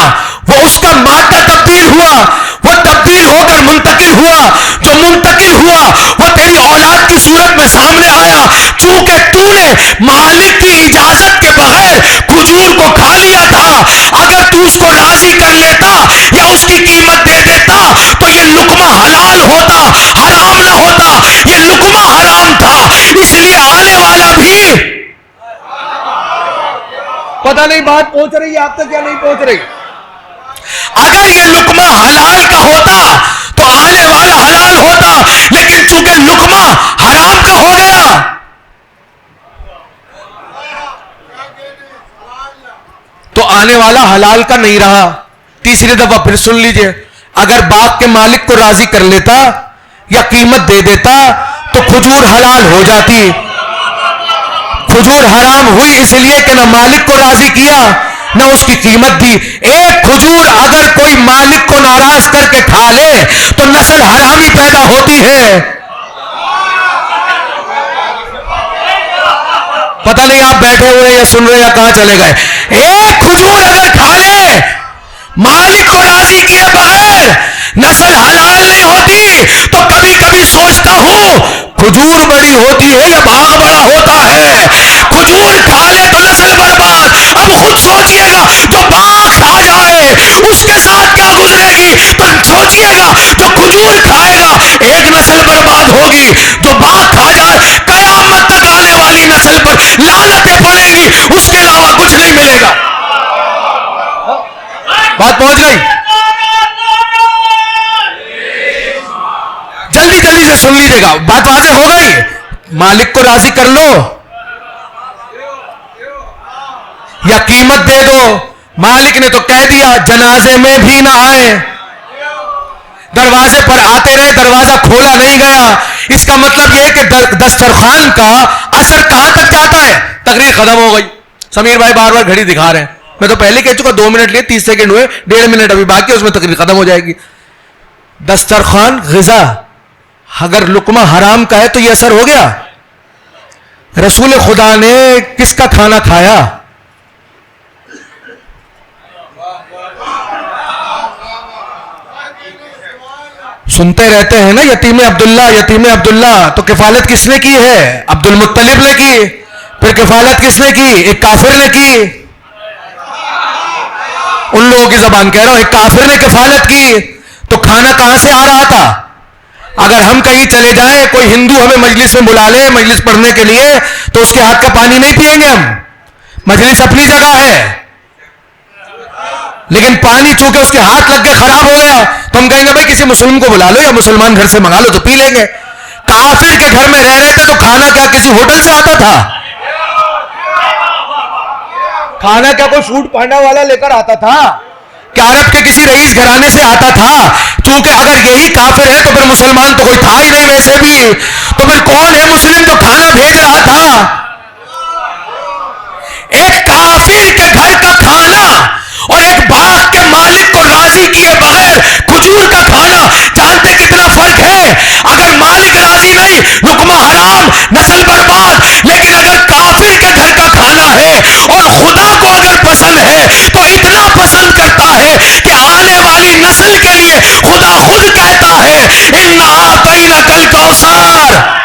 وہ اس کا مادہ تبدیل ہوا, وہ تبدیل ہو کر منتقل ہوا, جو منتقل ہوا وہ تیری اولاد کی صورت میں سامنے آیا, چونکہ تو نے مالک کی اجازت کے بغیر کھجور کو کھا لیا تھا. اگر تو اس کو راضی کر لیتا یا اس کی قیمت دے دیتا تو یہ لقمہ حلال ہوتا, حرام نہ ہوتا. یہ لقمہ حرام تھا, اس لیے آنے والا بھی پتہ نہیں بات پہنچ رہی ہے آپ تک کیا نہیں پہنچ رہی. اگر یہ لقمہ حلال کا ہوتا تو آنے والا حلال ہوتا, لیکن چونکہ لقمہ حرام کا ہو گیا تو آنے والا حلال کا نہیں رہا. تیسری دفعہ پھر سن لیجئے, اگر باغ کے مالک کو راضی کر لیتا یا قیمت دے دیتا تو کھجور حلال ہو جاتی. کھجور حرام ہوئی اس لیے کہ نہ مالک کو راضی کیا نہ اس کی قیمت دی. ایک کھجور اگر کوئی مالک کو ناراض کر کے کھا لے تو نسل حرامی پیدا ہوتی ہے. پتہ نہیں آپ بیٹھے ہوئے یا سن رہے یا کہاں چلے گئے. ایک کھجور اگر کھا لے مالک کو راضی کیے بغیر نسل حلال نہیں ہوتی. تو کبھی کبھی سوچتا ہوں کھجور بڑی ہوتی ہے یا باغ بڑا ہوتا ہے. کھجور کھا لے تو نسل برباد. اب خود سوچئے گا جو باغ کھا جائے اس کے ساتھ کیا گزرے گی, تو سوچئے گا جو کھجور کھائے گا ایک نسل برباد ہوگی, جو باغ کھا جائے قیامت تک آنے والی نسل پر لعنتیں پڑیں گی, اس کے علاوہ کچھ نہیں ملے گا. بات پہنچ گئی؟ جلدی جلدی سے سن لیجیے گا, بات واضح ہو گئی. مالک کو راضی کر لو یا قیمت دے دو. مالک نے تو کہہ دیا جنازے میں بھی نہ آئے, دروازے پر آتے رہے, دروازہ کھولا نہیں گیا. اس کا مطلب یہ کہ دسترخوان کا اثر کہاں تک جاتا ہے. تقریر ختم ہو گئی. سمیر بھائی بار بار گھڑی دکھا رہے ہیں, میں تو پہلے کہہ چکا 2 منٹ لیے, 30 سیکنڈ ہوئے, 1.5 منٹ ابھی باقی, اس میں تقریر ختم ہو جائے گی. دسترخوان غذا اگر لقمہ حرام کا ہے تو یہ اثر ہو گیا. رسول خدا نے کس کا کھانا کھایا؟ سنتے رہتے ہیں نا یتیم عبداللہ, یتیم عبداللہ. تو کفالت کس نے کی ہے؟ عبد المطلب نے کی. پھر کفالت کس نے کی؟ ایک کافر نے کی. ان لوگوں کی زبان کہہ رہا ہوں, ایک کافر نے کفالت کی. تو کھانا کہاں سے آ رہا تھا؟ اگر ہم کہیں چلے جائیں, کوئی ہندو ہمیں مجلس میں بلا لے مجلس پڑھنے کے لیے, تو اس کے ہاتھ کا پانی نہیں پیئیں گے ہم. مجلس اپنی جگہ ہے, لیکن پانی چونکہ اس کے ہاتھ لگ کے خراب ہو گیا تو ہم کہیں گے بھائی کسی مسلم کو بلا لو یا مسلمان گھر سے منگا لو تو پی لیں گے. کافر کے گھر میں رہ رہے تھے تو کھانا کیا کسی ہوٹل سے آتا تھا؟ کھانا کیا کوئی فوڈ پانڈا والا لے کر آتا تھا؟ کہ عرب کے کسی رئیس گھرانے سے آتا تھا، چونکہ اگر یہی کافر ہے تو پھر مسلمان تو کوئی تھا ہی نہیں ویسے بھی، تو پھر کون ہے مسلم جو کھانا بھیج رہا تھا؟ ایک کافر کے گھر کا کھانا اور ایک باغ کے مالک کو راضی کیے بغیر کھجور کا کھانا، جانتے کتنا فرق ہے؟ اگر مالک راضی نہیں، لقمہ حرام، نسل برباد، لیکن اگر کافر کے گھر کا کھانا ہے اور خدا کو اگر پسند ہے تو اتنا پسند کرتا ہے کہ آنے والی نسل کے لیے خدا خود کہتا ہے اِنَّا أَعْطَيْنَاكَ الْكَوْثَرَ،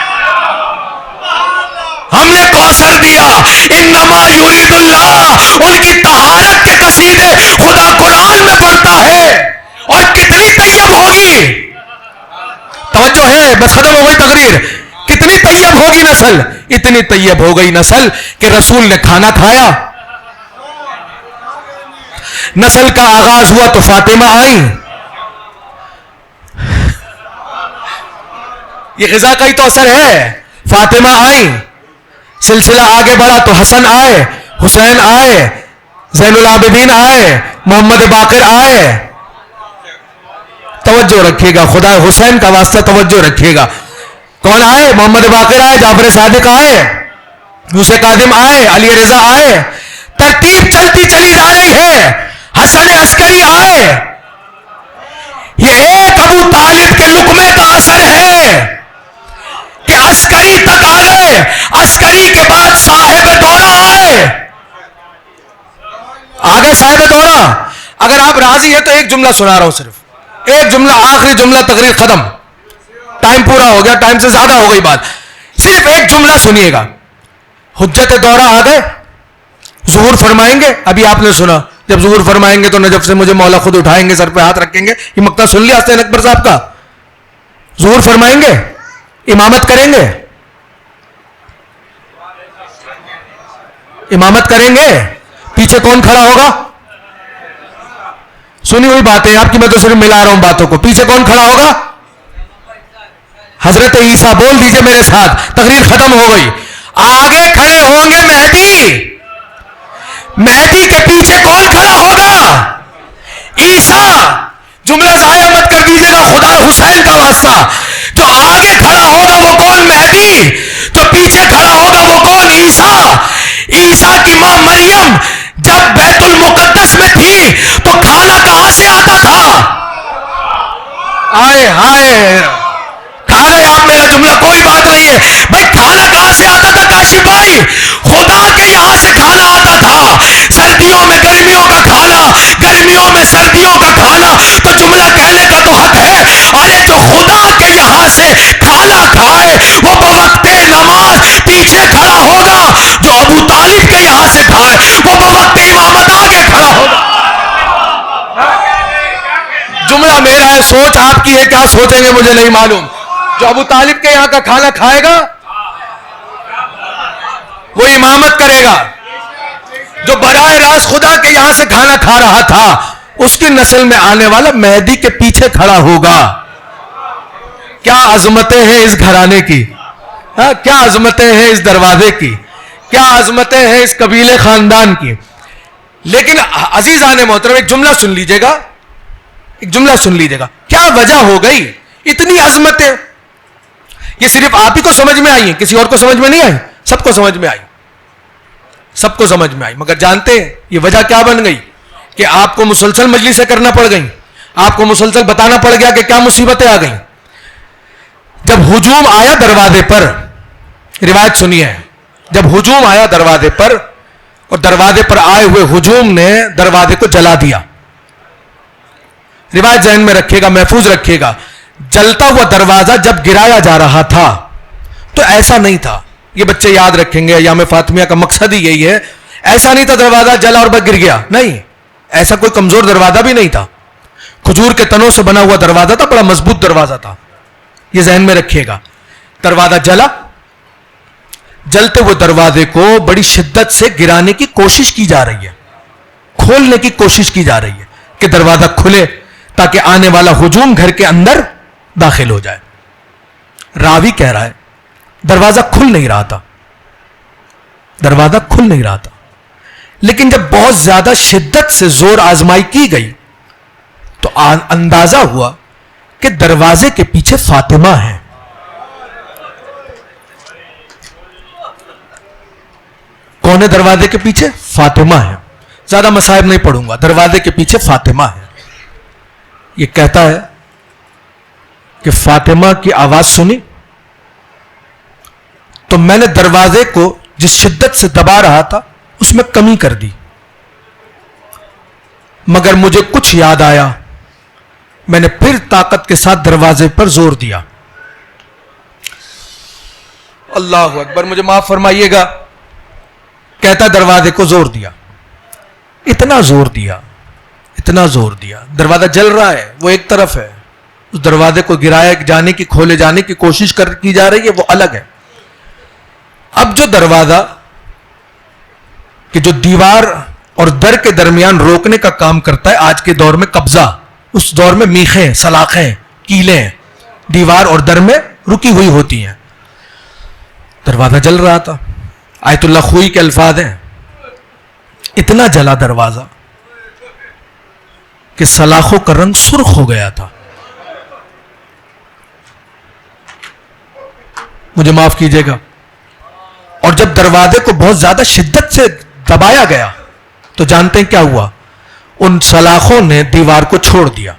ہم نے کوثر دیا۔ انما یرید اللہ، ان کی طہارت کے قصیدے خدا قرآن میں پڑھتا ہے، اور کتنی طیب ہوگی، توجہ ہے، بس ختم ہو گئی تقریر، کتنی طیب ہوگی نسل، اتنی طیب ہو گئی نسل کہ رسول نے کھانا کھایا، نسل کا آغاز ہوا تو فاطمہ آئیں، یہ غذا کا ہی تو اثر ہے، فاطمہ آئیں، سلسلہ آگے بڑھا تو حسن آئے، حسین آئے، زین العابدین آئے، محمد باقر آئے، توجہ رکھیے گا، خدا حسین کا واسطہ توجہ رکھیے گا، کون آئے؟ محمد باقر آئے، جعفر صادق آئے، یوسف کاظم آئے، علی رضا آئے، ترتیب چلتی چلی جا رہی ہے، حسن عسکری آئے، یہ ایک ابو طالب کے لقمے کا اثر ہے کہ عسکری تک آ گئے، عسکری کے بعد صاحب دورہ آگے صاحب دورہ۔ اگر آپ راضی ہیں تو ایک جملہ سنا رہا ہوں، صرف ایک جملہ، آخری جملہ، تقریر ختم، ٹائم پورا ہو گیا، ٹائم سے زیادہ ہو گئی بات، صرف ایک جملہ سنیے گا۔ حجت دورہ آ گئے، ظہور فرمائیں گے، ابھی آپ نے سنا، جب ظہور فرمائیں گے تو نجف سے مجھے مولا خود اٹھائیں گے، سر پہ ہاتھ رکھیں گے، یہ مقطع سن لیا حسین اکبر صاحب کا، ظہور فرمائیں گے، امامت کریں گے، امامت کریں گے، پیچھے کون کھڑا ہوگا؟ سنی ہوئی باتیں آپ کی، میں تو صرف ملا رہا ہوں باتوں کو، پیچھے کون کھڑا ہوگا؟ حضرت عیسیٰ، بول دیجئے میرے ساتھ، تقریر ختم ہو گئی۔ آگے کھڑے ہوں گے مہدی، مہدی کے پیچھے کون کھڑا ہوگا؟ عیسیٰ، جملہ ضائع مت کر دیجئے گا، خدا حسین کا واسطہ، جو آگے کھڑا ہوگا وہ کون؟ مہدی، جو پیچھے کھڑا ہوگا وہ کون؟ عیسیٰ۔ عیسیٰ کی ماں مریم جب بیت المقدس میں تھی تو کھانا کہاں سے آتا تھا؟ آئے ہائے، کھا گئے آپ میرا جملہ، کوئی بات نہیں ہے بھائی، کھانا کہاں سے آتا تھا کاشف بھائی؟ خدا کے یہاں سے کھانا آتا تھا، سردیوں میں گرمیوں کا کھانا، گرمیوں میں سردیوں کا کھانا، تو جملہ کہنے کا تو حق ہے، ارے جو خدا کے یہاں سے کھانا کھائے وہ بوقت نماز پیچھے کھڑا ہوگا، جو ابو طالب کے یہاں سے کھائے وہ بوقت امامت آگے کھڑا ہوگا۔ جملہ میرا ہے، سوچ آپ کی ہے، کیا سوچیں گے مجھے نہیں معلوم، جو ابو طالب کے یہاں کا کھانا کھائے گا وہ امامت کرے گا، جو براہ راست خدا کے یہاں سے کھانا کھا رہا تھا اس کی نسل میں آنے والا مہدی کے پیچھے کھڑا ہوگا۔ کیا عظمتیں ہیں اس گھرانے کی، کیا عظمتیں ہیں اس دروازے کی، کیا عظمتیں ہیں اس قبیلے خاندان کی۔ لیکن عزیزان محترم، ایک جملہ سن لیجئے گا، ایک جملہ سن لیجئے گا، کیا وجہ ہو گئی اتنی عظمتیں؟ یہ صرف آپ ہی کو سمجھ میں آئی ہیں، کسی اور کو سمجھ میں نہیں آئی؟ سب کو سمجھ میں آئی، سب کو سمجھ میں آئی، مگر جانتے ہیں یہ وجہ کیا بن گئی؟ کہ آپ کو مسلسل مجلسیں کرنا پڑ گئیں، آپ کو مسلسل بتانا پڑ گیا کہ کیا مصیبتیں آ گئیں۔ جب ہجوم آیا دروازے پر، روایت سنیے، جب ہجوم آیا دروازے پر اور دروازے پر آئے ہوئے ہجوم نے دروازے کو جلا دیا، روایت ذہن میں رکھیے گا، محفوظ رکھیے گا، جلتا ہوا دروازہ جب گرایا جا رہا تھا تو ایسا نہیں تھا، یہ بچے یاد رکھیں گے، ایام فاطمیہ کا مقصد ہی یہی ہے، ایسا نہیں تھا دروازہ جلا اور بس گر گیا، نہیں، ایسا کوئی کمزور دروازہ بھی نہیں تھا، کھجور کے تنوں سے بنا ہوا دروازہ تھا، بڑا مضبوط دروازہ تھا، یہ ذہن میں رکھیے گا۔ دروازہ جلا، جلتے ہوئے دروازے کو بڑی شدت سے گرانے کی کوشش کی جا رہی ہے، کھولنے کی کوشش کی جا رہی ہے کہ دروازہ کھلے تاکہ آنے والا ہجوم گھر کے اندر داخل ہو جائے۔ راوی کہہ رہا ہے دروازہ کھل نہیں رہا تھا، دروازہ کھل نہیں رہا تھا، لیکن جب بہت زیادہ شدت سے زور آزمائی کی گئی تو اندازہ ہوا کہ دروازے کے پیچھے فاطمہ ہے. کون ہے دروازے کے پیچھے؟ فاطمہ ہے. زیادہ مصائب نہیں پڑھوں گا. دروازے کے پیچھے فاطمہ ہے. یہ کہتا ہے کہ فاطمہ کی آواز سنی تو میں نے دروازے کو جس شدت سے دبا رہا تھا اس میں کمی کر دی، مگر مجھے کچھ یاد آیا، میں نے پھر طاقت کے ساتھ دروازے پر زور دیا. اللہ اکبر، مجھے معاف فرمائیے گا. کہتا دروازے کو زور دیا، اتنا زور دیا، اتنا زور دیا، دروازہ جل رہا ہے، وہ ایک طرف ہے، اس دروازے کو گرایا جانے کی، کھولے جانے کی کوشش کی جا رہی ہے، وہ الگ ہے. اب جو دروازہ کہ جو دیوار اور در کے درمیان روکنے کا کام کرتا ہے، آج کے دور میں قبضہ، اس دور میں میخیں، سلاخیں، کیلیں دیوار اور در میں رکی ہوئی ہوتی ہیں. دروازہ جل رہا تھا. آیت اللہ خوئی کے الفاظ ہیں، اتنا جلا دروازہ کہ سلاخوں کا رنگ سرخ ہو گیا تھا. مجھے معاف کیجیے گا. اور جب دروازے کو بہت زیادہ شدت سے دبایا گیا تو جانتے ہیں کیا ہوا؟ ان سلاخوں نے دیوار کو چھوڑ دیا.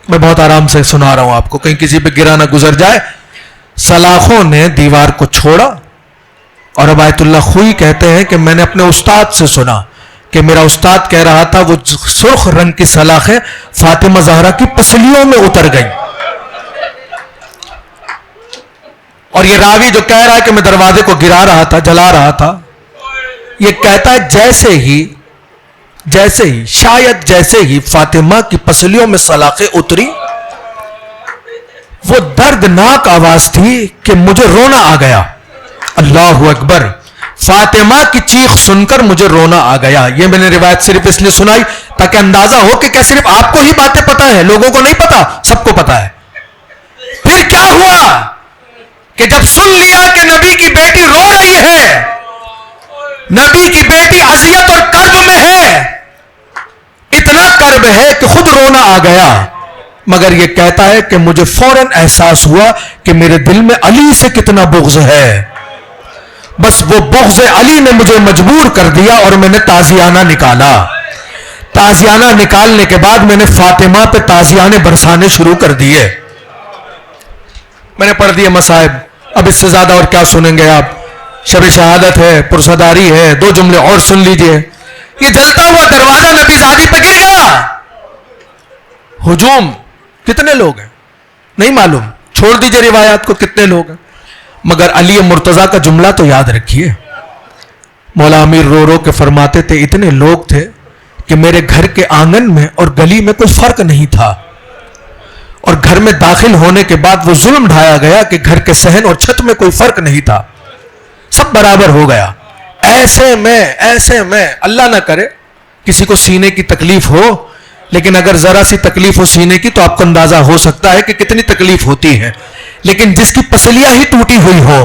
میں بہت آرام سے سنا رہا ہوں آپ کو، کہیں کسی پہ گرا نہ گزر جائے. سلاخوں نے دیوار کو چھوڑا. اور اب آیت اللہ خوئی کہتے ہیں کہ میں نے اپنے استاد سے سنا کہ میرا استاد کہہ رہا تھا وہ سرخ رنگ کی سلاخیں فاطمہ زہرا کی پسلیوں میں اتر گئیں. اور یہ راوی جو کہہ رہا ہے کہ میں دروازے کو گرا رہا تھا، جلا رہا تھا، یہ کہتا ہے جیسے ہی فاطمہ کی پسلیوں میں سلاخیں اتری، وہ دردناک آواز تھی کہ مجھے رونا آ گیا. اللہ اکبر. فاطمہ کی چیخ سن کر مجھے رونا آ گیا. یہ میں نے روایت صرف اس لیے سنائی تاکہ اندازہ ہو کہ کیا صرف آپ کو ہی باتیں پتہ ہیں، لوگوں کو نہیں پتا، سب کو پتا ہے. پھر کیا ہوا کہ جب سن لیا کہ نبی کی بیٹی رو رہی ہے، نبی کی بیٹی اذیت اور کرب میں ہے، اتنا کرب ہے کہ خود رونا آ گیا. مگر یہ کہتا ہے کہ مجھے فوراً احساس ہوا کہ میرے دل میں علی سے کتنا بغض ہے. بس وہ بغض علی نے مجھے مجبور کر دیا اور میں نے تازیانہ نکالا. تازیانہ نکالنے کے بعد میں نے فاطمہ پہ تازیانے برسانے شروع کر دیے. میں نے پڑھ دیے مصائب. اب اس سے زیادہ اور کیا سنیں گے آپ؟ شب شہادت ہے، پرصداری ہے. 2 جملے اور سن لیجئے. یہ جلتا ہوا دروازہ نبی زادی پہ گر گیا. ہجوم کتنے لوگ ہیں نہیں معلوم، چھوڑ دیجئے روایات کو کتنے لوگ ہیں. مگر علی مرتضیٰ کا جملہ تو یاد رکھیے. مولا امیر رو رو کے فرماتے تھے اتنے لوگ تھے کہ میرے گھر کے آنگن میں اور گلی میں کوئی فرق نہیں تھا. اور گھر میں داخل ہونے کے بعد وہ ظلم ڈھایا گیا کہ گھر کے صحن اور چھت میں کوئی فرق نہیں تھا، سب برابر ہو گیا. ایسے میں اللہ نہ کرے کسی کو سینے کی تکلیف ہو، لیکن اگر ذرا سی تکلیف ہو سینے کی تو آپ کو اندازہ ہو سکتا ہے کہ کتنی تکلیف ہوتی ہے. لیکن جس کی پسلیاں ہی ٹوٹی ہوئی ہو،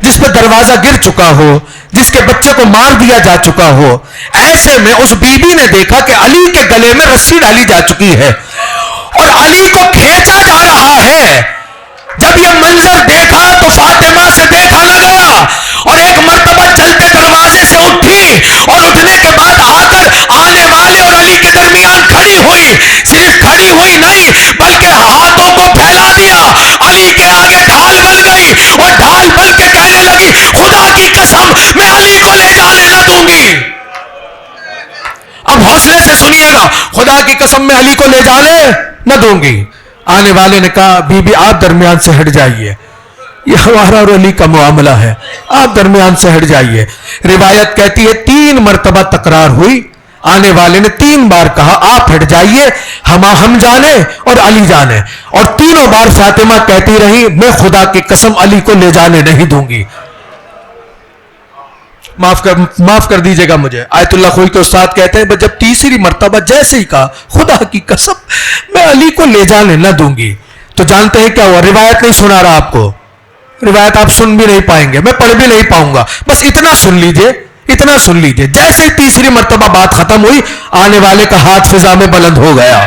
جس پہ دروازہ گر چکا ہو، جس کے بچے کو مار دیا جا چکا ہو، ایسے میں اس بی بی نے دیکھا کہ علی کے گلے میں رسی ڈالی جا چکی ہے اور علی کو کھینچا جا رہا ہے. جب یہ منظر دیکھا تو فاطمہ سے دیکھا نہ گیا اور ایک مرتبہ چلتے دروازے سے اٹھی اور اٹھنے کے بعد آ کر آنے والے اور علی کے درمیان کھڑی ہوئی. صرف کھڑی ہوئی نہیں بلکہ ہاتھوں کو پھیلا دیا، علی کے آگے ڈھال بن گئی اور ڈھال بن کے کہنے لگی خدا کی قسم میں علی کو لے جانے نہ دوں گی. اب حوصلے سے سنیے گا، خدا کی قسم میں علی کو لے جانے نہ دوں گی. آنے والے نے کہا بی بی آپ درمیان سے ہٹ جائیے، یہ ہمارا اور علی کا معاملہ ہے، آپ درمیان سے ہٹ جائیے. روایت کہتی ہے 3 مرتبہ تکرار ہوئی. آنے والے نے 3 بار کہا آپ ہٹ جائیے، ہم جانے اور علی جانے. اور تینوں بار فاطمہ کہتی رہی میں خدا کی قسم علی کو لے جانے نہیں دوں گی. معاف کر دیجئے گا مجھے. آیت اللہ خوئی کے استاد کہتے ہیں جب تیسری مرتبہ جیسے ہی کہا خدا کی قسم میں علی کو لے جانے نہ دوں گی، تو جانتے ہیں کیا ہوا؟ روایت نہیں سنا رہا آپ کو، روایت آپ سن بھی نہیں پائیں گے، میں پڑھ بھی نہیں پاؤں گا. بس اتنا سن لیجئے، اتنا سن لیجئے، جیسے ہی تیسری مرتبہ بات ختم ہوئی آنے والے کا ہاتھ فضا میں بلند ہو گیا.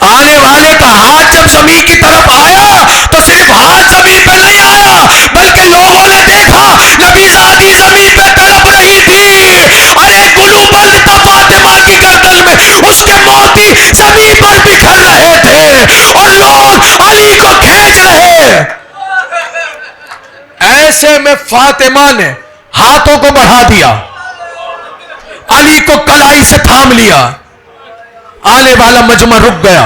آنے والے کا ہاتھ جب زمین کی طرف آیا تو صرف ہاتھ زمین پہ نہیں آیا بلکہ لوگوں نے دیکھا نبی زادی زمین پہ تڑپ رہی تھی. ارے گلو بند تھا فاطمہ کی گردن میں، اس کے موتی زمین پر بکھر رہے تھے اور لوگ علی کو کھینچ رہے. ایسے میں فاطمہ نے ہاتھوں کو بڑھا دیا، علی کو کلائی سے تھام لیا. آنے والا مجمع رک گیا،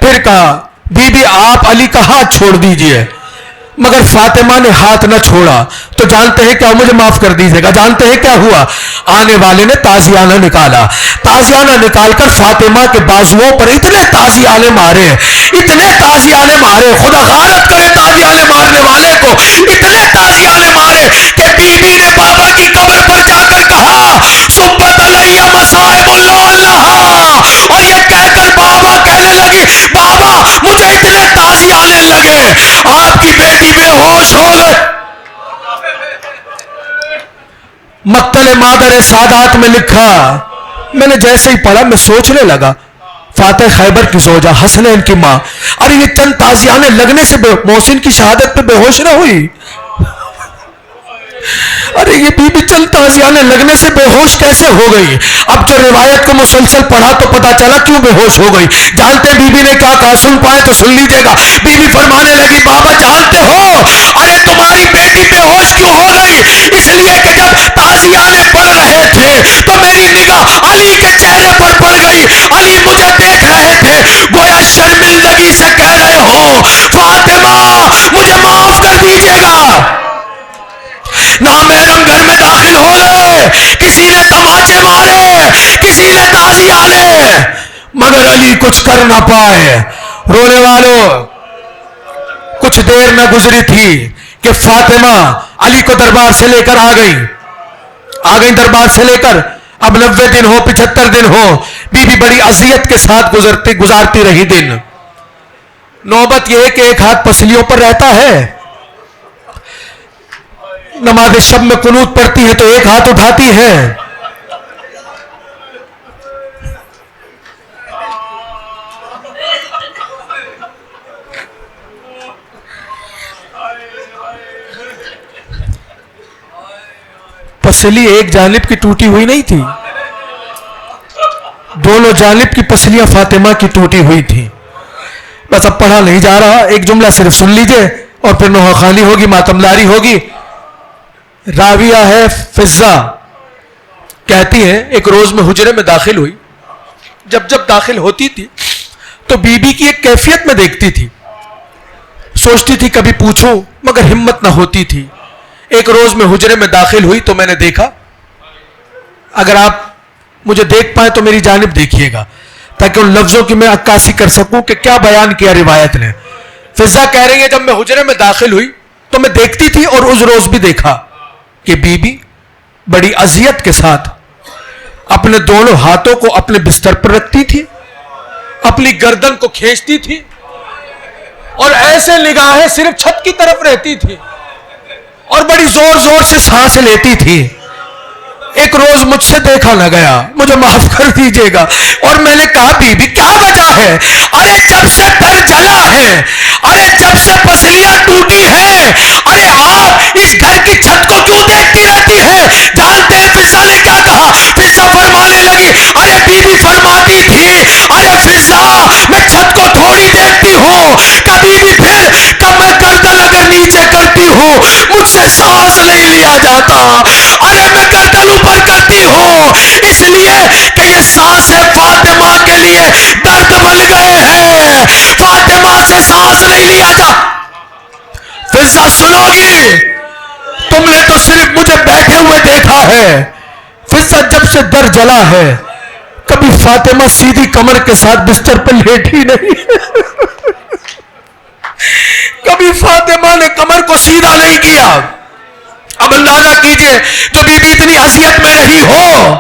پھر کہا بی بی آپ علی کا ہاتھ چھوڑ دیجئے، مگر فاطمہ نے ہاتھ نہ چھوڑا. تو جانتے ہیں کیا، مجھے معاف کر دیجئے گا، جانتے ہیں کیا ہوا؟ آنے والے نے تازیانہ نکالا، تازیانہ نکال کر فاطمہ کے بازوؤں پر اتنے تازیانے مارے، اتنے تازیانے مارے، خدا غارت کرے تازیانے مارنے والے کو، اتنے تازیانے مارے کہ بی بی نے بابا کی قبر پر جا کر کہا سبت علیہ مصائب اللہ، اور یہ کہہ کر بابا کہنے لگی بابا مجھے اتنے تازیانے لگے آپ کی بیٹی بے ہوش ہو گئے. مقتل مادر سادات میں لکھا، میں نے جیسے ہی پڑھا میں سوچنے لگا فاتح خیبر کی زوجہ حسنین کی ماں، ارے یہ چند تازیانے لگنے سے محسن کی شہادت پہ بے ہوش نہ ہوئی؟ ارے یہ بی بی چند تازیانے لگنے سے بے ہوش کیسے ہو گئی؟ اب جو روایت کو مسلسل پڑھا تو پتا چلا کیوں بے ہوش ہو گئی. جانتے بی بی نے کیا کہا؟ سن پائے تو سن لیجئے گا. بی بی فرمانے لگی بابا جانتے ہو ارے تمہاری بیٹی بے ہوش کیوں ہو گئی؟ اس لیے کہ جب تازیانے پڑھ رہے تھے تو میری نگاہ علی کے چہرے پر پڑ گئی، علی مجھے دیکھ رہے تھے، گویا شرمندگی سے کہہ رہے ہو فاطمہ مجھے معاف کر دیجئے گا. نامحرم گھر میں داخل ہو گئے، کسی نے تماچے مارے، کسی نے تازیانے، مگر علی کچھ کر نہ پائے. رونے والوں کچھ دیر نہ گزری تھی کہ فاطمہ علی کو دربار سے لے کر آ گئی دربار سے لے کر. اب 90 دن ہو 75 دن ہو، بی بی بڑی اذیت کے ساتھ گزارتی رہی دن. نوبت یہ ہے کہ ایک ہاتھ پسلیوں پر رہتا ہے، نماز شب میں قنوت پڑھتی ہے تو ایک ہاتھ اٹھاتی ہے، پسلی ایک جانب کی ٹوٹی ہوئی نہیں تھی، دونوں جانب کی پسلیاں فاطمہ کی ٹوٹی ہوئی تھی. بس اب پڑھا نہیں جا رہا، ایک جملہ صرف سن لیجئے اور پھر نوحہ خوانی ہوگی، ماتمداری ہوگی. راویہ ہے فضہ، کہتی ہیں ایک روز میں حجرے میں داخل ہوئی، جب داخل ہوتی تھی تو بی بی کی ایک کیفیت میں دیکھتی تھی، سوچتی تھی کبھی پوچھوں مگر ہمت نہ ہوتی تھی. ایک روز میں حجرے میں داخل ہوئی تو میں نے دیکھا، اگر آپ مجھے دیکھ پائیں تو میری جانب دیکھیے گا تاکہ ان لفظوں کی میں عکاسی کر سکوں کہ کیا بیان کیا روایت نے. فضہ کہہ رہی ہے جب میں حجرے میں داخل ہوئی تو میں دیکھتی تھی اور اس روز بھی دیکھا کہ بی بی بڑی اذیت کے ساتھ اپنے دونوں ہاتھوں کو اپنے بستر پر رکھتی تھی، اپنی گردن کو کھینچتی تھی اور ایسے نگاہیں صرف چھت کی طرف رہتی تھی اور بڑی زور زور سے سانس لیتی تھی. ایک روز مجھ سے دیکھا نہ گیا، مجھے معاف کر دیجئے گا، اور میں نے کہا بی بی کیا وجہ ہے؟ ارے جب سے گھر جلا ہے، ارے جب سے پسلیاں ٹوٹی ہیں، ارے آپ اس گھر کی چھت کو کیوں دیکھتی رہتی ہے؟ جانتے ہیں فضہ نے کیا کہا؟ فضہ فرمانے لگی ارے بی بی فرماتی تھی ارے فضہ میں چھت کو تھوڑی دیکھتی ہوں، کبھی بھی پھر کب میں گردن اگر نیچے کرتی ہوں مجھ سے سانس نہیں لیا جاتا، ارے میں گردن اوپر کرتی ہوں اس لیے کہ یہ سانس فاطمہ کے لیے درد بن گئے ہیں، فاطمہ سے سانس نہیں لیا جا. فضہ سنو گی، تم نے تو صرف مجھے بیٹھے ہوئے دیکھا ہے. فضہ جب سے در جلا ہے کبھی فاطمہ سیدھی کمر کے ساتھ بستر پر لیٹی نہیں، کبھی فاطمہ نے کمر کو سیدھا نہیں کیا. اب اندازہ کیجئے جو بی بی اتنی اذیت میں رہی ہو،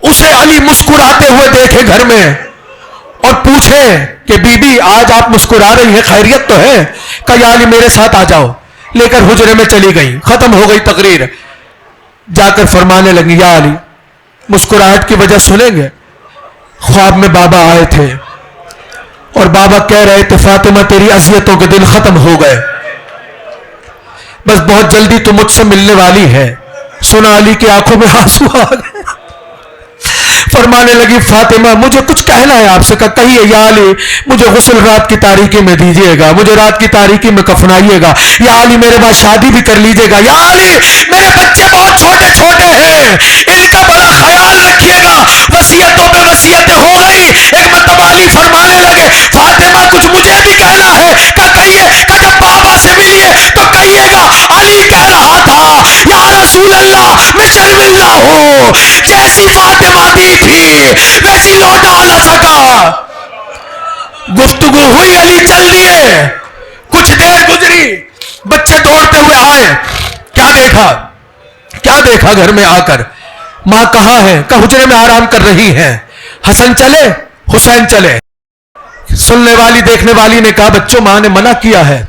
اسے علی مسکراتے ہوئے دیکھے گھر میں اور پوچھے کہ بی بی آج آپ مسکرا رہی ہیں، خیریت تو ہے؟ کہ یا علی میرے ساتھ آ جاؤ. لے کر حجرے میں چلی گئی، ختم ہو گئی تقریر. جا کر فرمانے لگی یا علی، مسکراہٹ کی وجہ سنیں گے، خواب میں بابا آئے تھے اور بابا کہہ رہے تھے فاطمہ تیری اذیتوں کے دن ختم ہو گئے، بس بہت جلدی تو مجھ سے ملنے والی ہے۔ سنا علی کی آنکھوں میں آنسو آ گئے، فرمانے لگی فاطمہ مجھے کچھ کہنا ہے آپ سے، کہیے یا علی مجھے غسل رات کی تاریکی میں دیجیے گا، مجھے رات کی تاریکی میں کفنائیے گا، یا علی میرے بعد شادی بھی کر لیجیے گا، یا علی میرے بچے بہت چھوٹے چھوٹے ہیں ان کا بڑا خیال رکھیے گا۔ وصیتوں پہ وصیتیں ہو گئی۔ ایک مرتبہ علی فرمانے لگے فاطمہ کچھ مجھے بھی کہنا ہے، کہیے، کہ جب بابا سے ملیے تو کہیے گا علی کہہ رہا تھا یا رسول اللہ میں شرم اللہ ہوں، جیسی فاطمہ دی تھی ویسی لوٹا نہ سکا۔ گفتگو ہوئی، علی چل دیے، کچھ دیر گزری، بچے دوڑتے ہوئے آئے، کیا دیکھا گھر میں آ کر؟ ماں کہاں ہے؟ کہ حجرے میں آرام کر رہی ہیں۔ حسن چلے، حسین چلے۔ سننے والی دیکھنے والی نے کہا بچوں ماں نے منع کیا ہے۔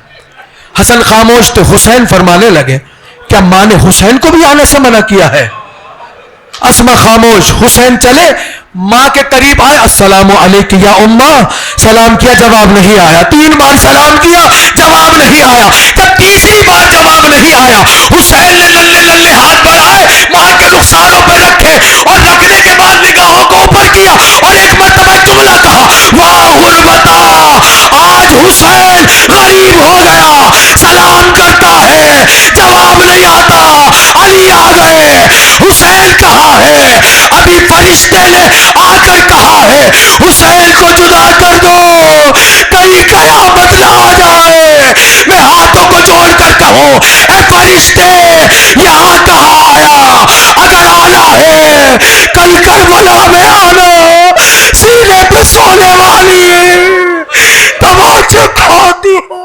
حسن خاموش تھے، حسین فرمانے لگے کیا ماں نے حسین کو بھی آنے سے منع کیا ہے؟ اسما خاموش، حسین چلے، ماں کے قریب آئے، السلام علیکم یا اماں، سلام کیا، جواب نہیں آیا، 3 بار سلام کیا، جواب نہیں آیا، جب تیسری بار جواب نہیں آیا حسین نے للے ہاتھ بڑھائے، ماں کے رخساروں پر رکھے اور رکھنے کے بعد نگاہوں کو اوپر کیا اور ایک مرتبہ جملہ کہا واہ غربتا، آج حسین غریب ہو گیا، سلام کرتا ہے جواب نہیں آتا، علی آ گئے، حسین کہاں ہے؟ ابھی فرشتے نے آ کر کہا ہے حسین کو جدا کر دو، کہیں قیامت نہ آ جائے، میں ہاتھوں کو جوڑ کر کہوں اے فرشتے یہاں کہاں آیا؟ اگر آنا ہے کل کربلا میں آنا، سینے پہ سونے والی تماچے کھاتی ہو۔